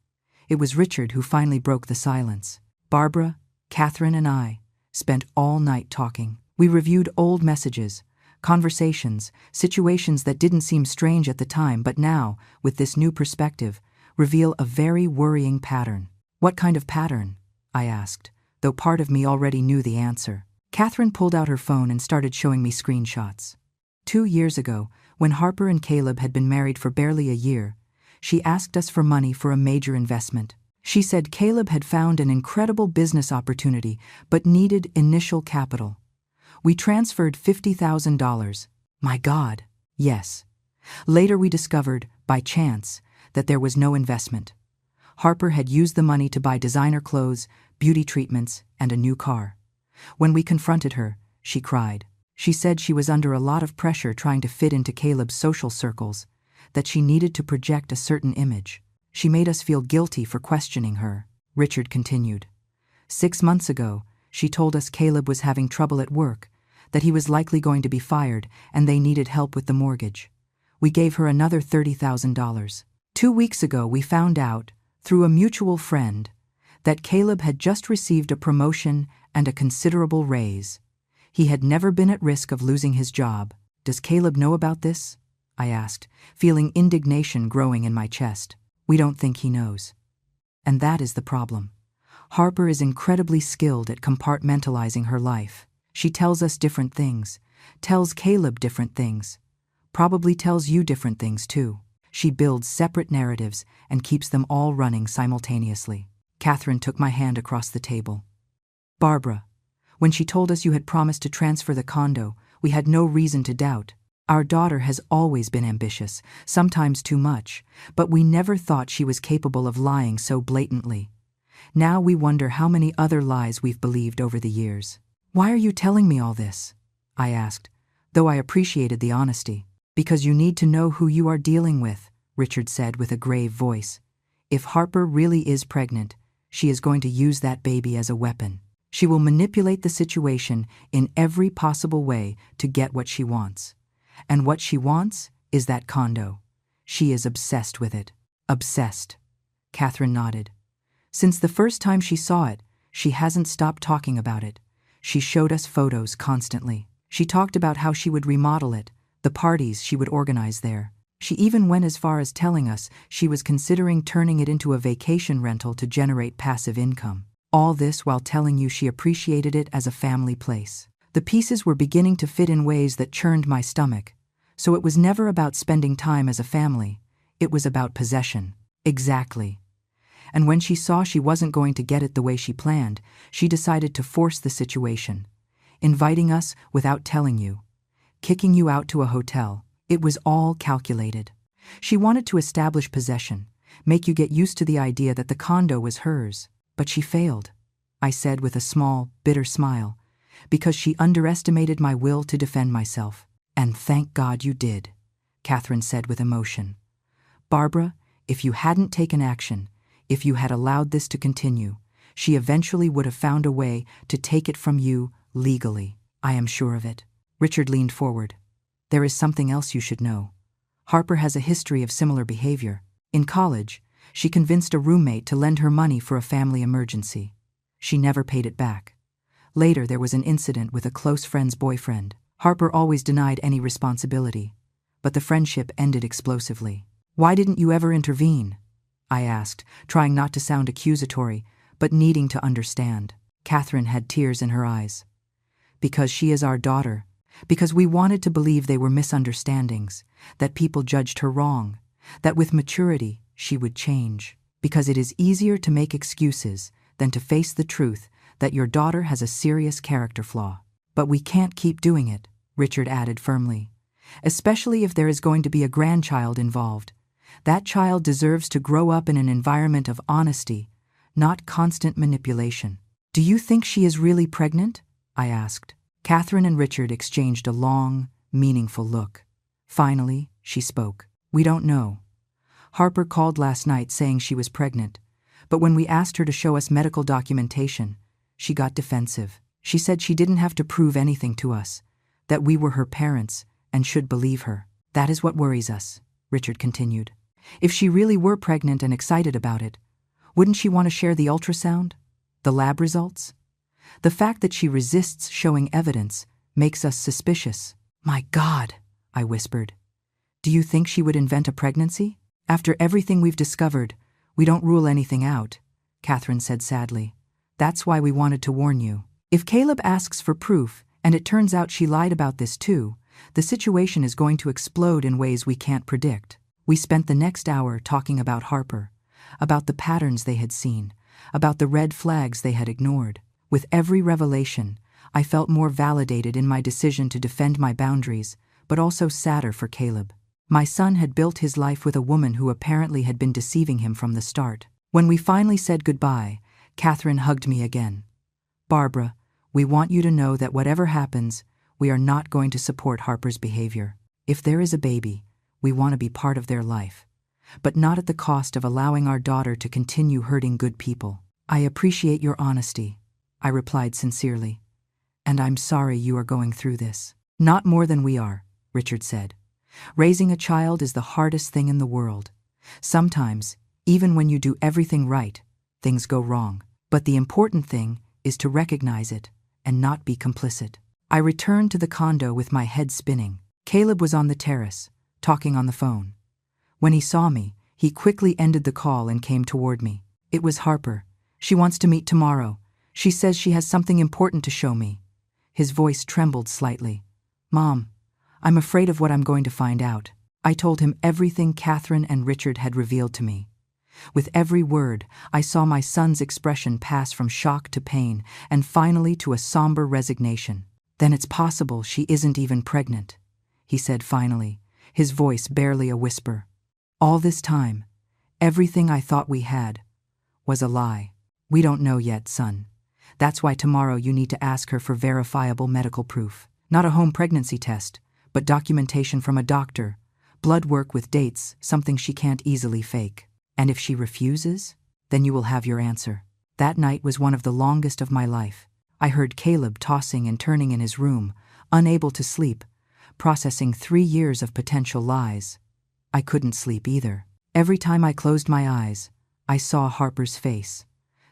It was Richard who finally broke the silence. Barbara, Catherine, and I spent all night talking. We reviewed old messages, conversations, situations that didn't seem strange at the time but now, with this new perspective, reveal a very worrying pattern. What kind of pattern? I asked, though part of me already knew the answer. Catherine pulled out her phone and started showing me screenshots. 2 years ago, when Harper and Caleb had been married for barely a year, she asked us for money for a major investment. She said Caleb had found an incredible business opportunity but needed initial capital. We transferred $50,000. My God, yes. Later we discovered, by chance, that there was no investment. Harper had used the money to buy designer clothes, beauty treatments, and a new car. When we confronted her, she cried. She said she was under a lot of pressure trying to fit into Caleb's social circles, that she needed to project a certain image. She made us feel guilty for questioning her. Richard continued. 6 months ago, she told us Caleb was having trouble at work, that he was likely going to be fired and they needed help with the mortgage. We gave her another $30,000. 2 weeks ago, we found out, through a mutual friend, that Caleb had just received a promotion and a considerable raise. He had never been at risk of losing his job. Does Caleb know about this? I asked, feeling indignation growing in my chest. We don't think he knows. And that is the problem. Harper is incredibly skilled at compartmentalizing her life. She tells us different things, tells Caleb different things, probably tells you different things too. She builds separate narratives and keeps them all running simultaneously. Catherine took my hand across the table. Barbara, when she told us you had promised to transfer the condo, we had no reason to doubt. Our daughter has always been ambitious, sometimes too much, but we never thought she was capable of lying so blatantly. Now we wonder how many other lies we've believed over the years. Why are you telling me all this? I asked, though I appreciated the honesty. Because you need to know who you are dealing with, Richard said with a grave voice. If Harper really is pregnant, she is going to use that baby as a weapon. She will manipulate the situation in every possible way to get what she wants. And what she wants is that condo. She is obsessed with it. Obsessed. Catherine nodded. Since the first time she saw it, she hasn't stopped talking about it. She showed us photos constantly. She talked about how she would remodel it, the parties she would organize there. She even went as far as telling us she was considering turning it into a vacation rental to generate passive income. All this while telling you she appreciated it as a family place. The pieces were beginning to fit in ways that churned my stomach. So it was never about spending time as a family. It was about possession. Exactly. And when she saw she wasn't going to get it the way she planned, she decided to force the situation, inviting us without telling you, kicking you out to a hotel. It was all calculated. She wanted to establish possession, make you get used to the idea that the condo was hers. But she failed, I said with a small, bitter smile, because she underestimated my will to defend myself. And thank God you did, Catherine said with emotion. Barbara, if you hadn't taken action, if you had allowed this to continue, she eventually would have found a way to take it from you legally. I am sure of it. Richard leaned forward. There is something else you should know. Harper has a history of similar behavior. In college, she convinced a roommate to lend her money for a family emergency. She never paid it back. Later, there was an incident with a close friend's boyfriend. Harper always denied any responsibility, but the friendship ended explosively. Why didn't you ever intervene? I asked, trying not to sound accusatory, but needing to understand. Catherine had tears in her eyes. Because she is our daughter. Because we wanted to believe they were misunderstandings, that people judged her wrong, that with maturity, she would change. Because it is easier to make excuses than to face the truth that your daughter has a serious character flaw. But we can't keep doing it, Richard added firmly. Especially if there is going to be a grandchild involved. That child deserves to grow up in an environment of honesty, not constant manipulation. Do you think she is really pregnant? I asked. Catherine and Richard exchanged a long, meaningful look. Finally, she spoke. We don't know. Harper called last night saying she was pregnant, but when we asked her to show us medical documentation, she got defensive. She said she didn't have to prove anything to us, that we were her parents and should believe her. That is what worries us, Richard continued. If she really were pregnant and excited about it, wouldn't she want to share the ultrasound? The lab results? The fact that she resists showing evidence makes us suspicious. My God, I whispered. Do you think she would invent a pregnancy? After everything we've discovered, we don't rule anything out, Catherine said sadly. That's why we wanted to warn you. If Caleb asks for proof, and it turns out she lied about this too, the situation is going to explode in ways we can't predict. We spent the next hour talking about Harper, about the patterns they had seen, about the red flags they had ignored. With every revelation, I felt more validated in my decision to defend my boundaries, but also sadder for Caleb. My son had built his life with a woman who apparently had been deceiving him from the start. When we finally said goodbye, Catherine hugged me again. Barbara, we want you to know that whatever happens, we are not going to support Harper's behavior. If there is a baby, we want to be part of their life, but not at the cost of allowing our daughter to continue hurting good people. I appreciate your honesty, I replied sincerely. And I'm sorry you are going through this. Not more than we are, Richard said. Raising a child is the hardest thing in the world. Sometimes, even when you do everything right, things go wrong. But the important thing is to recognize it and not be complicit. I returned to the condo with my head spinning. Caleb was on the terrace, talking on the phone. When he saw me, he quickly ended the call and came toward me. It was Harper. She wants to meet tomorrow. She says she has something important to show me. His voice trembled slightly. Mom, I'm afraid of what I'm going to find out. I told him everything Catherine and Richard had revealed to me. With every word, I saw my son's expression pass from shock to pain and finally to a somber resignation. Then it's possible she isn't even pregnant, he said finally, his voice barely a whisper. All this time, everything I thought we had was a lie. We don't know yet, son. That's why tomorrow you need to ask her for verifiable medical proof. Not a home pregnancy test, but documentation from a doctor, blood work with dates, something she can't easily fake. And if she refuses, then you will have your answer. That night was one of the longest of my life. I heard Caleb tossing and turning in his room, unable to sleep, processing 3 years of potential lies. I couldn't sleep either. Every time I closed my eyes, I saw Harper's face.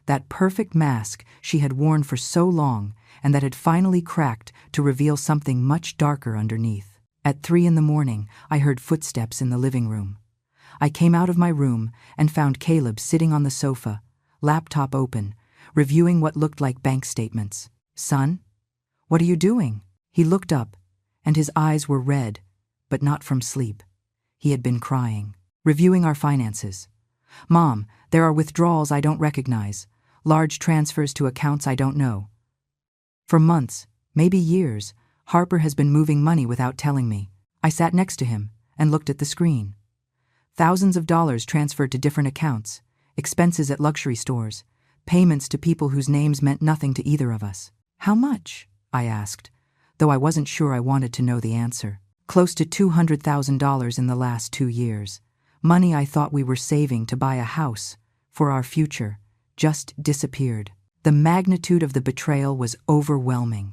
That perfect mask she had worn for so long and that had finally cracked to reveal something much darker underneath. At 3 a.m, I heard footsteps in the living room. I came out of my room and found Caleb sitting on the sofa, laptop open, reviewing what looked like bank statements. Son? What are you doing? He looked up, and his eyes were red, but not from sleep. He had been crying. Reviewing our finances. Mom, there are withdrawals I don't recognize, large transfers to accounts I don't know. For months, maybe years, Harper has been moving money without telling me. I sat next to him and looked at the screen. Thousands of dollars transferred to different accounts, expenses at luxury stores, payments to people whose names meant nothing to either of us. How much? I asked, though I wasn't sure I wanted to know the answer. Close to $200,000 in the last 2 years. Money I thought we were saving to buy a house, for our future, just disappeared. The magnitude of the betrayal was overwhelming.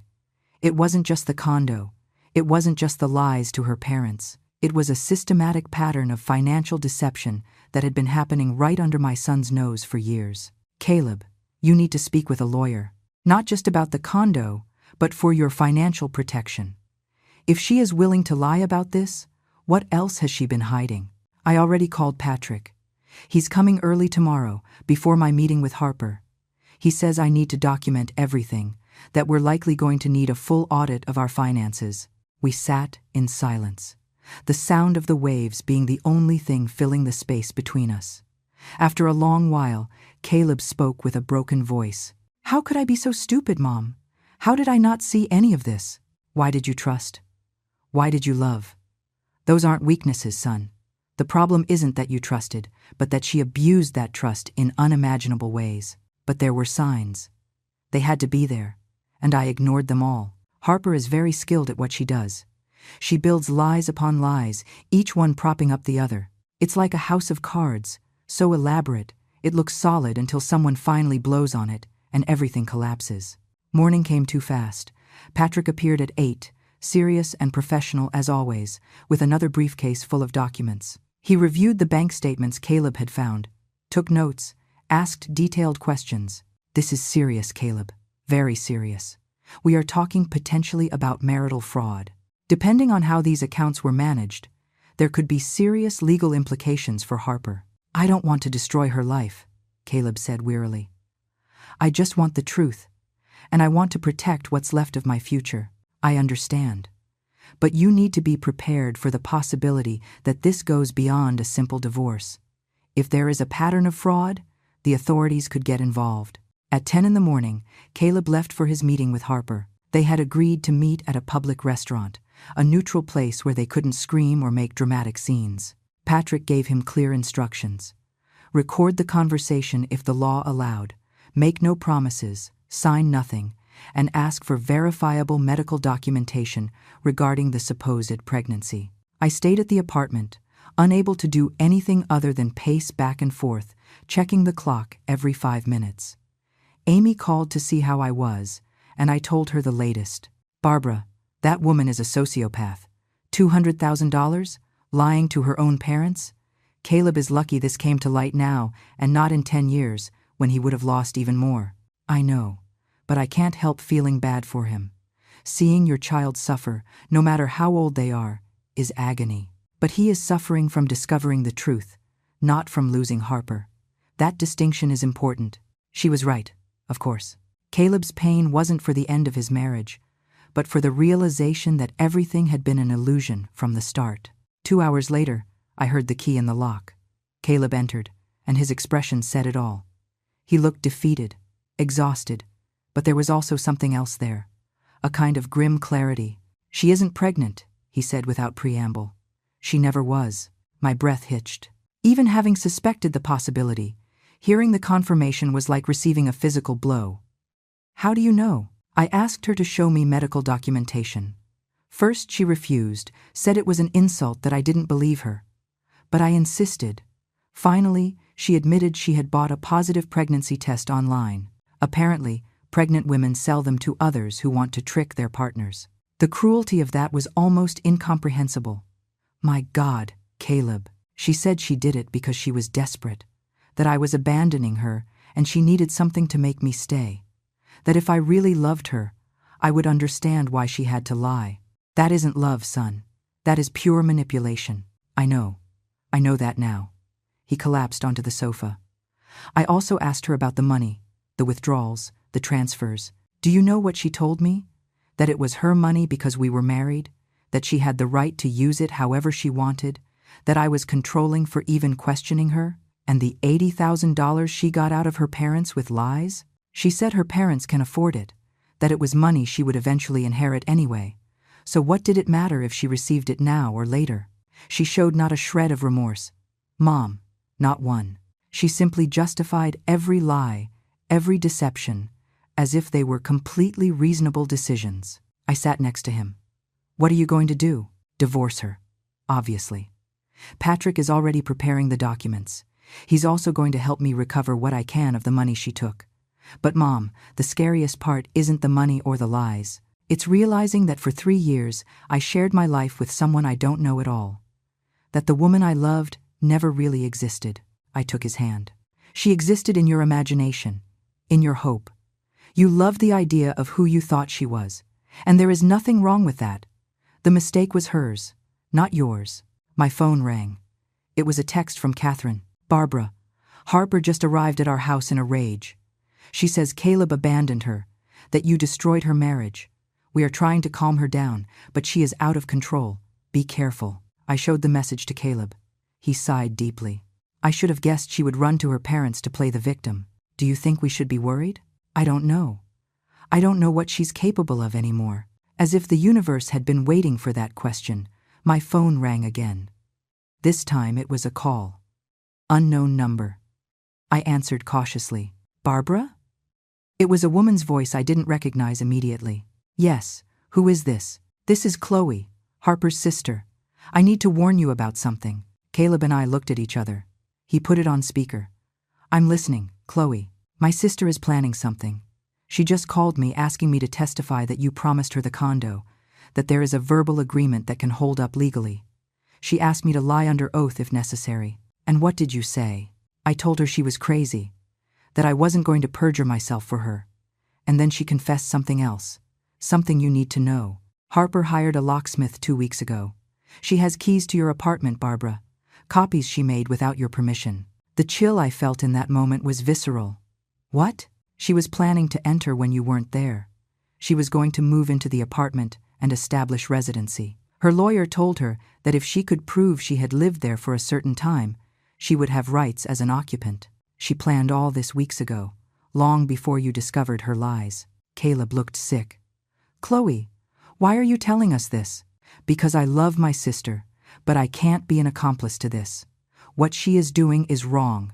It wasn't just the condo. It wasn't just the lies to her parents. It was a systematic pattern of financial deception that had been happening right under my son's nose for years. Caleb, you need to speak with a lawyer. Not just about the condo, but for your financial protection. If she is willing to lie about this, what else has she been hiding? I already called Patrick. He's coming early tomorrow, before my meeting with Harper. He says I need to document everything, that we're likely going to need a full audit of our finances. We sat in silence, the sound of the waves being the only thing filling the space between us. After a long while, Caleb spoke with a broken voice. How could I be so stupid, Mom? How did I not see any of this? Why did you trust? Why did you love? Those aren't weaknesses, son. The problem isn't that you trusted, but that she abused that trust in unimaginable ways. But there were signs. They had to be there, and I ignored them all. Harper is very skilled at what she does. She builds lies upon lies, each one propping up the other. It's like a house of cards, so elaborate, it looks solid until someone finally blows on it, and everything collapses. Morning came too fast. Patrick appeared at 8, serious and professional as always, with another briefcase full of documents. He reviewed the bank statements Caleb had found, took notes, asked detailed questions. This is serious, Caleb. Very serious. We are talking potentially about marital fraud. Depending on how these accounts were managed, there could be serious legal implications for Harper. I don't want to destroy her life, Caleb said wearily. I just want the truth, and I want to protect what's left of my future. I understand. But you need to be prepared for the possibility that this goes beyond a simple divorce. If there is a pattern of fraud, the authorities could get involved. At 10 a.m, Caleb left for his meeting with Harper. They had agreed to meet at a public restaurant, a neutral place where they couldn't scream or make dramatic scenes. Patrick gave him clear instructions. Record the conversation if the law allowed. Make no promises, sign nothing, and ask for verifiable medical documentation regarding the supposed pregnancy. I stayed at the apartment, unable to do anything other than pace back and forth, checking the clock every 5 minutes. Amy called to see how I was, and I told her the latest. Barbara, that woman is a sociopath. $200,000? Lying to her own parents? Caleb is lucky this came to light now and not in 10 years, when he would have lost even more. I know, but I can't help feeling bad for him. Seeing your child suffer, no matter how old they are, is agony. But he is suffering from discovering the truth, not from losing Harper. That distinction is important. She was right, of course. Caleb's pain wasn't for the end of his marriage, but for the realization that everything had been an illusion from the start. 2 hours later, I heard the key in the lock. Caleb entered, and his expression said it all. He looked defeated, exhausted, but there was also something else there. A kind of grim clarity. She isn't pregnant, he said without preamble. She never was. My breath hitched. Even having suspected the possibility, hearing the confirmation was like receiving a physical blow. How do you know? I asked her to show me medical documentation. First she refused, said it was an insult that I didn't believe her. But I insisted. Finally, she admitted she had bought a positive pregnancy test online. Apparently, pregnant women sell them to others who want to trick their partners. The cruelty of that was almost incomprehensible. My God, Caleb. She said she did it because she was desperate, that I was abandoning her and she needed something to make me stay. That if I really loved her, I would understand why she had to lie. That isn't love, son. That is pure manipulation. I know that now. He collapsed onto the sofa. I also asked her about the money, the withdrawals, the transfers. Do you know what she told me? That it was her money because we were married, that she had the right to use it however she wanted, that I was controlling for even questioning her, and the $80,000 she got out of her parents with lies? She said her parents can afford it, that it was money she would eventually inherit anyway. So what did it matter if she received it now or later? She showed not a shred of remorse. Mom, not one. She simply justified every lie, every deception, as if they were completely reasonable decisions. I sat next to him. What are you going to do? Divorce her. Obviously. Patrick is already preparing the documents. He's also going to help me recover what I can of the money she took. But Mom, the scariest part isn't the money or the lies. It's realizing that for 3 years I shared my life with someone I don't know at all. That the woman I loved never really existed. I took his hand. She existed in your imagination, in your hope. You loved the idea of who you thought she was, and there is nothing wrong with that. The mistake was hers, not yours. My phone rang. It was a text from Catherine. Barbara, Harper just arrived at our house in a rage. She says Caleb abandoned her, that you destroyed her marriage. We are trying to calm her down, but she is out of control. Be careful. I showed the message to Caleb. He sighed deeply. I should have guessed she would run to her parents to play the victim. Do you think we should be worried? I don't know. I don't know what she's capable of anymore. As if the universe had been waiting for that question, my phone rang again. This time it was a call. Unknown number. I answered cautiously. Barbara? It was a woman's voice I didn't recognize immediately. Yes, who is this? This is Chloe, Harper's sister. I need to warn you about something. Caleb and I looked at each other. He put it on speaker. I'm listening, Chloe. My sister is planning something. She just called me asking me to testify that you promised her the condo, that there is a verbal agreement that can hold up legally. She asked me to lie under oath if necessary. And what did you say? I told her she was crazy, that I wasn't going to perjure myself for her. And then she confessed something else, something you need to know. Harper hired a locksmith 2 weeks ago. She has keys to your apartment, Barbara. Copies she made without your permission. The chill I felt in that moment was visceral. What? She was planning to enter when you weren't there. She was going to move into the apartment and establish residency. Her lawyer told her that if she could prove she had lived there for a certain time, she would have rights as an occupant. She planned all this weeks ago, long before you discovered her lies. Caleb looked sick. Chloe, why are you telling us this? Because I love my sister, but I can't be an accomplice to this. What she is doing is wrong,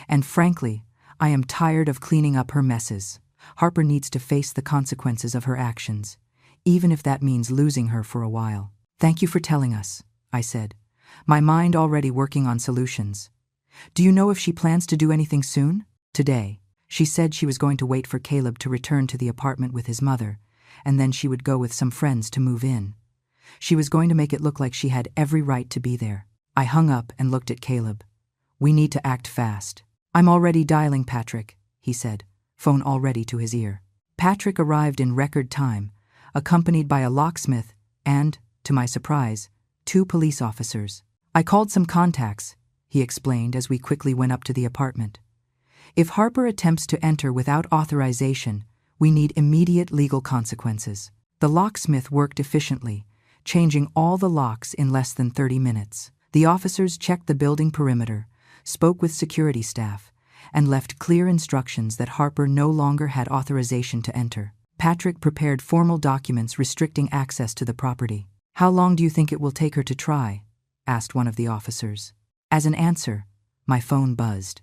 And frankly, I am tired of cleaning up her messes. Harper needs to face the consequences of her actions, even if that means losing her for a while. Thank you for telling us, I said, my mind already working on solutions. Do you know if she plans to do anything soon? Today, she said she was going to wait for Caleb to return to the apartment with his mother, and then she would go with some friends to move in. She was going to make it look like she had every right to be there. I hung up and looked at Caleb. We need to act fast. I'm already dialing Patrick, he said, phone already to his ear. Patrick arrived in record time, accompanied by a locksmith and, to my surprise, 2 police officers. I called some contacts, he explained as we quickly went up to the apartment. If Harper attempts to enter without authorization, we need immediate legal consequences. The locksmith worked efficiently, changing all the locks in less than 30 minutes. The officers checked the building perimeter, spoke with security staff, and left clear instructions that Harper no longer had authorization to enter. Patrick prepared formal documents restricting access to the property. How long do you think it will take her to try? Asked one of the officers. As an answer, my phone buzzed.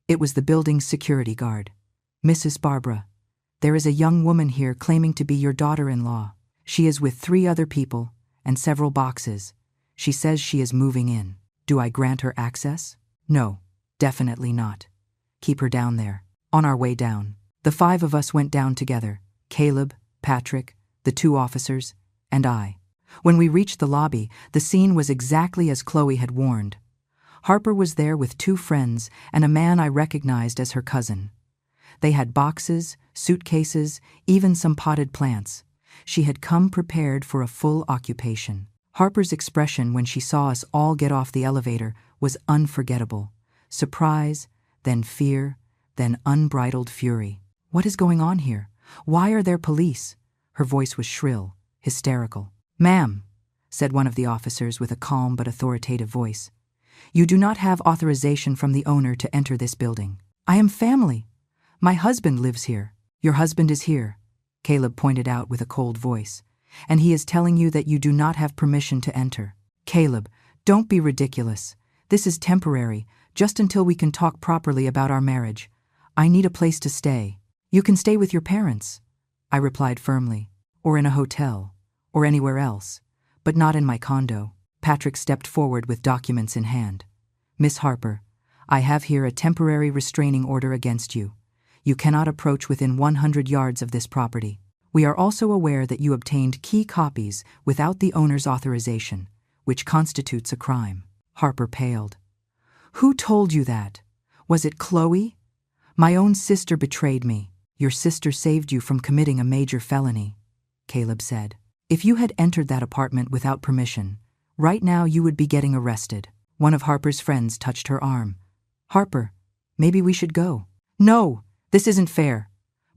It was the building's security guard. Mrs. Barbara, there is a young woman here claiming to be your daughter-in-law. She is with 3 other people and several boxes. She says she is moving in. Do I grant her access? No, definitely not. Keep her down there. On our way down, the 5 of us went down together, Caleb, Patrick, the 2 officers, and I. When we reached the lobby, the scene was exactly as Chloe had warned. Harper was there with 2 friends and a man I recognized as her cousin. They had boxes, suitcases, even some potted plants. She had come prepared for a full occupation. Harper's expression when she saw us all get off the elevator was unforgettable. Surprise, then fear, then unbridled fury. What is going on here? Why are there police? Her voice was shrill, hysterical. Ma'am, said one of the officers with a calm but authoritative voice, you do not have authorization from the owner to enter this building. I am family. My husband lives here. Your husband is here, Caleb pointed out with a cold voice, and he is telling you that you do not have permission to enter. Caleb, don't be ridiculous. This is temporary, just until we can talk properly about our marriage. I need a place to stay. You can stay with your parents, I replied firmly, or in a hotel, or anywhere else, but not in my condo. Patrick stepped forward with documents in hand. Miss Harper, I have here a temporary restraining order against you. You cannot approach within 100 yards of this property. We are also aware that you obtained key copies without the owner's authorization, which constitutes a crime. Harper paled. Who told you that? Was it Chloe? My own sister betrayed me. Your sister saved you from committing a major felony, Caleb said. If you had entered that apartment without permission, right now you would be getting arrested. One of Harper's friends touched her arm. Harper, maybe we should go. No, this isn't fair.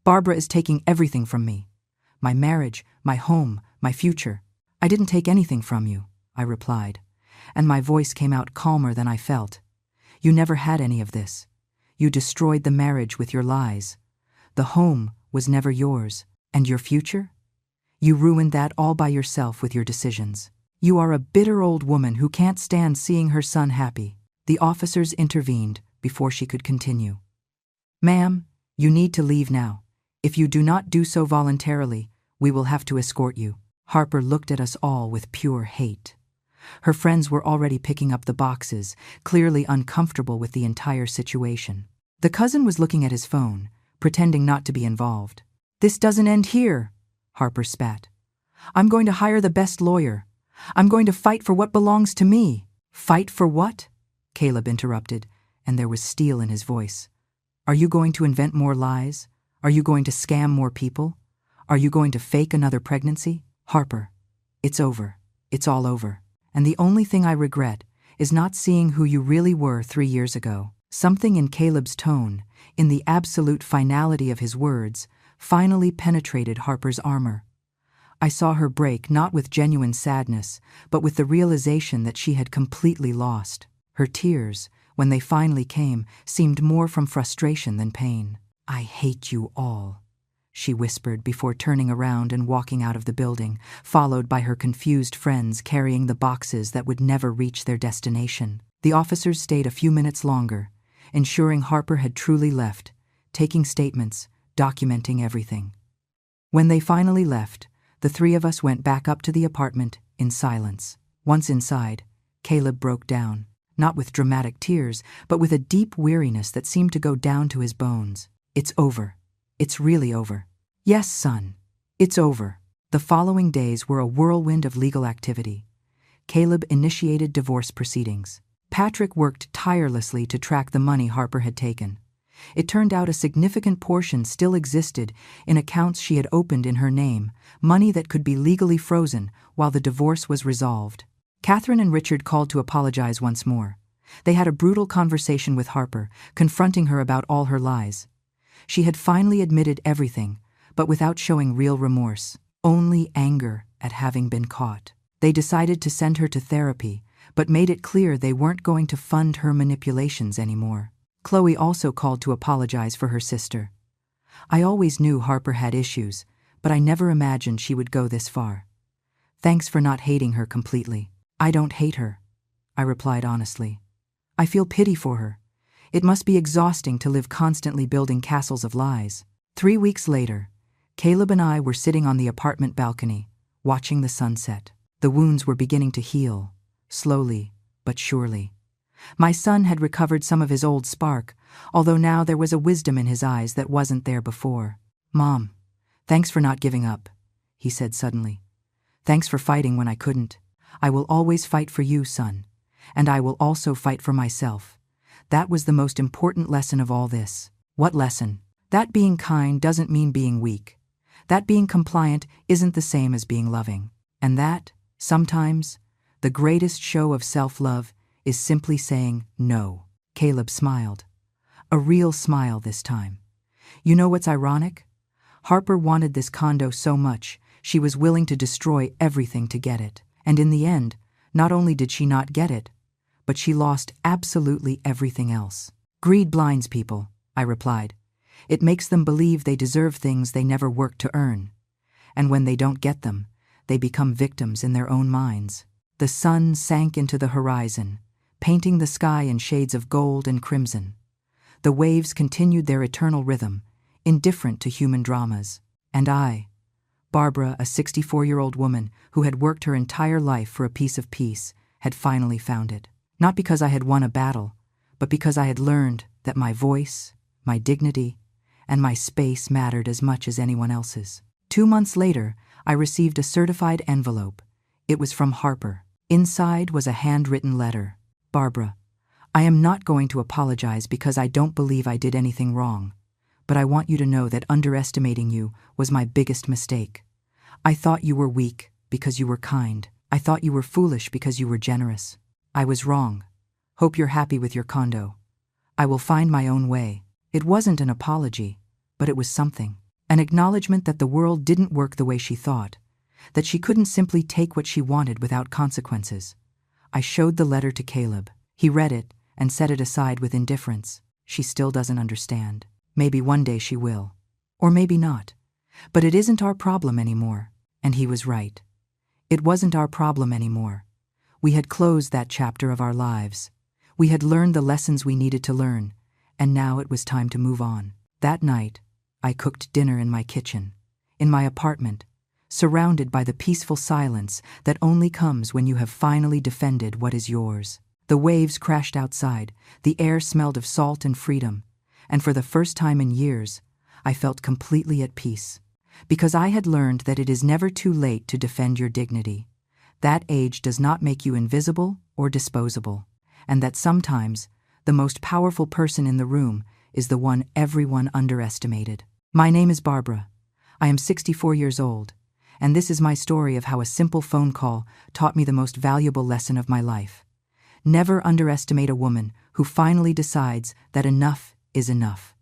Barbara is taking everything from me. My marriage, my home, my future. I didn't take anything from you, I replied, and my voice came out calmer than I felt. You never had any of this. You destroyed the marriage with your lies. The home was never yours. And your future? You ruined that all by yourself with your decisions. You are a bitter old woman who can't stand seeing her son happy. The officers intervened before she could continue. Ma'am, you need to leave now. If you do not do so voluntarily, we will have to escort you. Harper looked at us all with pure hate. Her friends were already picking up the boxes, clearly uncomfortable with the entire situation. The cousin was looking at his phone, pretending not to be involved. This doesn't end here, Harper spat. I'm going to hire the best lawyer. I'm going to fight for what belongs to me. Fight for what? Caleb interrupted, and there was steel in his voice. Are you going to invent more lies? Are you going to scam more people? Are you going to fake another pregnancy? Harper, it's over. It's all over. And the only thing I regret is not seeing who you really were 3 years ago. Something in Caleb's tone, in the absolute finality of his words, finally penetrated Harper's armor. I saw her break not with genuine sadness, but with the realization that she had completely lost. Her tears, when they finally came, seemed more from frustration than pain. I hate you all, she whispered before turning around and walking out of the building, followed by her confused friends carrying the boxes that would never reach their destination. The officers stayed a few minutes longer, ensuring Harper had truly left, taking statements, documenting everything. When they finally left, the three of us went back up to the apartment in silence. Once inside, Caleb broke down, not with dramatic tears, but with a deep weariness that seemed to go down to his bones. "It's over. It's really over." "Yes, son. It's over." The following days were a whirlwind of legal activity. Caleb initiated divorce proceedings. Patrick worked tirelessly to track the money Harper had taken. It turned out a significant portion still existed in accounts she had opened in her name, money that could be legally frozen while the divorce was resolved. Catherine and Richard called to apologize once more. They had a brutal conversation with Harper, confronting her about all her lies. She had finally admitted everything, but without showing real remorse, only anger at having been caught. They decided to send her to therapy, but made it clear they weren't going to fund her manipulations anymore. Chloe also called to apologize for her sister. "I always knew Harper had issues, but I never imagined she would go this far. Thanks for not hating her completely." "I don't hate her," I replied honestly. "I feel pity for her. It must be exhausting to live constantly building castles of lies." 3 weeks later, Caleb and I were sitting on the apartment balcony, watching the sunset. The wounds were beginning to heal, slowly but surely. My son had recovered some of his old spark, although now there was a wisdom in his eyes that wasn't there before. "Mom, thanks for not giving up," he said suddenly. "Thanks for fighting when I couldn't. I will always fight for you, son, and I will also fight for myself." That was the most important lesson of all this. What lesson? That being kind doesn't mean being weak. That being compliant isn't the same as being loving. And that, sometimes, the greatest show of self-love is simply saying no. Caleb smiled. A real smile this time. "You know what's ironic? Harper wanted this condo so much, she was willing to destroy everything to get it. And in the end, not only did she not get it, but she lost absolutely everything else." "Greed blinds people," I replied. "It makes them believe they deserve things they never worked to earn. And when they don't get them, they become victims in their own minds." The sun sank into the horizon, painting the sky in shades of gold and crimson. The waves continued their eternal rhythm, indifferent to human dramas. And I, Barbara, a 64-year-old woman who had worked her entire life for a piece of peace, had finally found it. Not because I had won a battle, but because I had learned that my voice, my dignity, and my space mattered as much as anyone else's. 2 months later, I received a certified envelope. It was from Harper. Inside was a handwritten letter. "Barbara, I am not going to apologize because I don't believe I did anything wrong, but I want you to know that underestimating you was my biggest mistake. I thought you were weak because you were kind. I thought you were foolish because you were generous. I was wrong. Hope you're happy with your condo. I will find my own way." It wasn't an apology, but it was something. An acknowledgement that the world didn't work the way she thought, that she couldn't simply take what she wanted without consequences. I showed the letter to Caleb. He read it and set it aside with indifference. "She still doesn't understand. Maybe one day she will. Or maybe not. But it isn't our problem anymore." And he was right. It wasn't our problem anymore. We had closed that chapter of our lives. We had learned the lessons we needed to learn, and now it was time to move on. That night, I cooked dinner in my kitchen, in my apartment, surrounded by the peaceful silence that only comes when you have finally defended what is yours. The waves crashed outside, the air smelled of salt and freedom, and for the first time in years, I felt completely at peace. Because I had learned that it is never too late to defend your dignity. That age does not make you invisible or disposable, and that sometimes the most powerful person in the room is the one everyone underestimated. My name is Barbara. I am 64 years old, and this is my story of how a simple phone call taught me the most valuable lesson of my life. Never underestimate a woman who finally decides that enough is enough.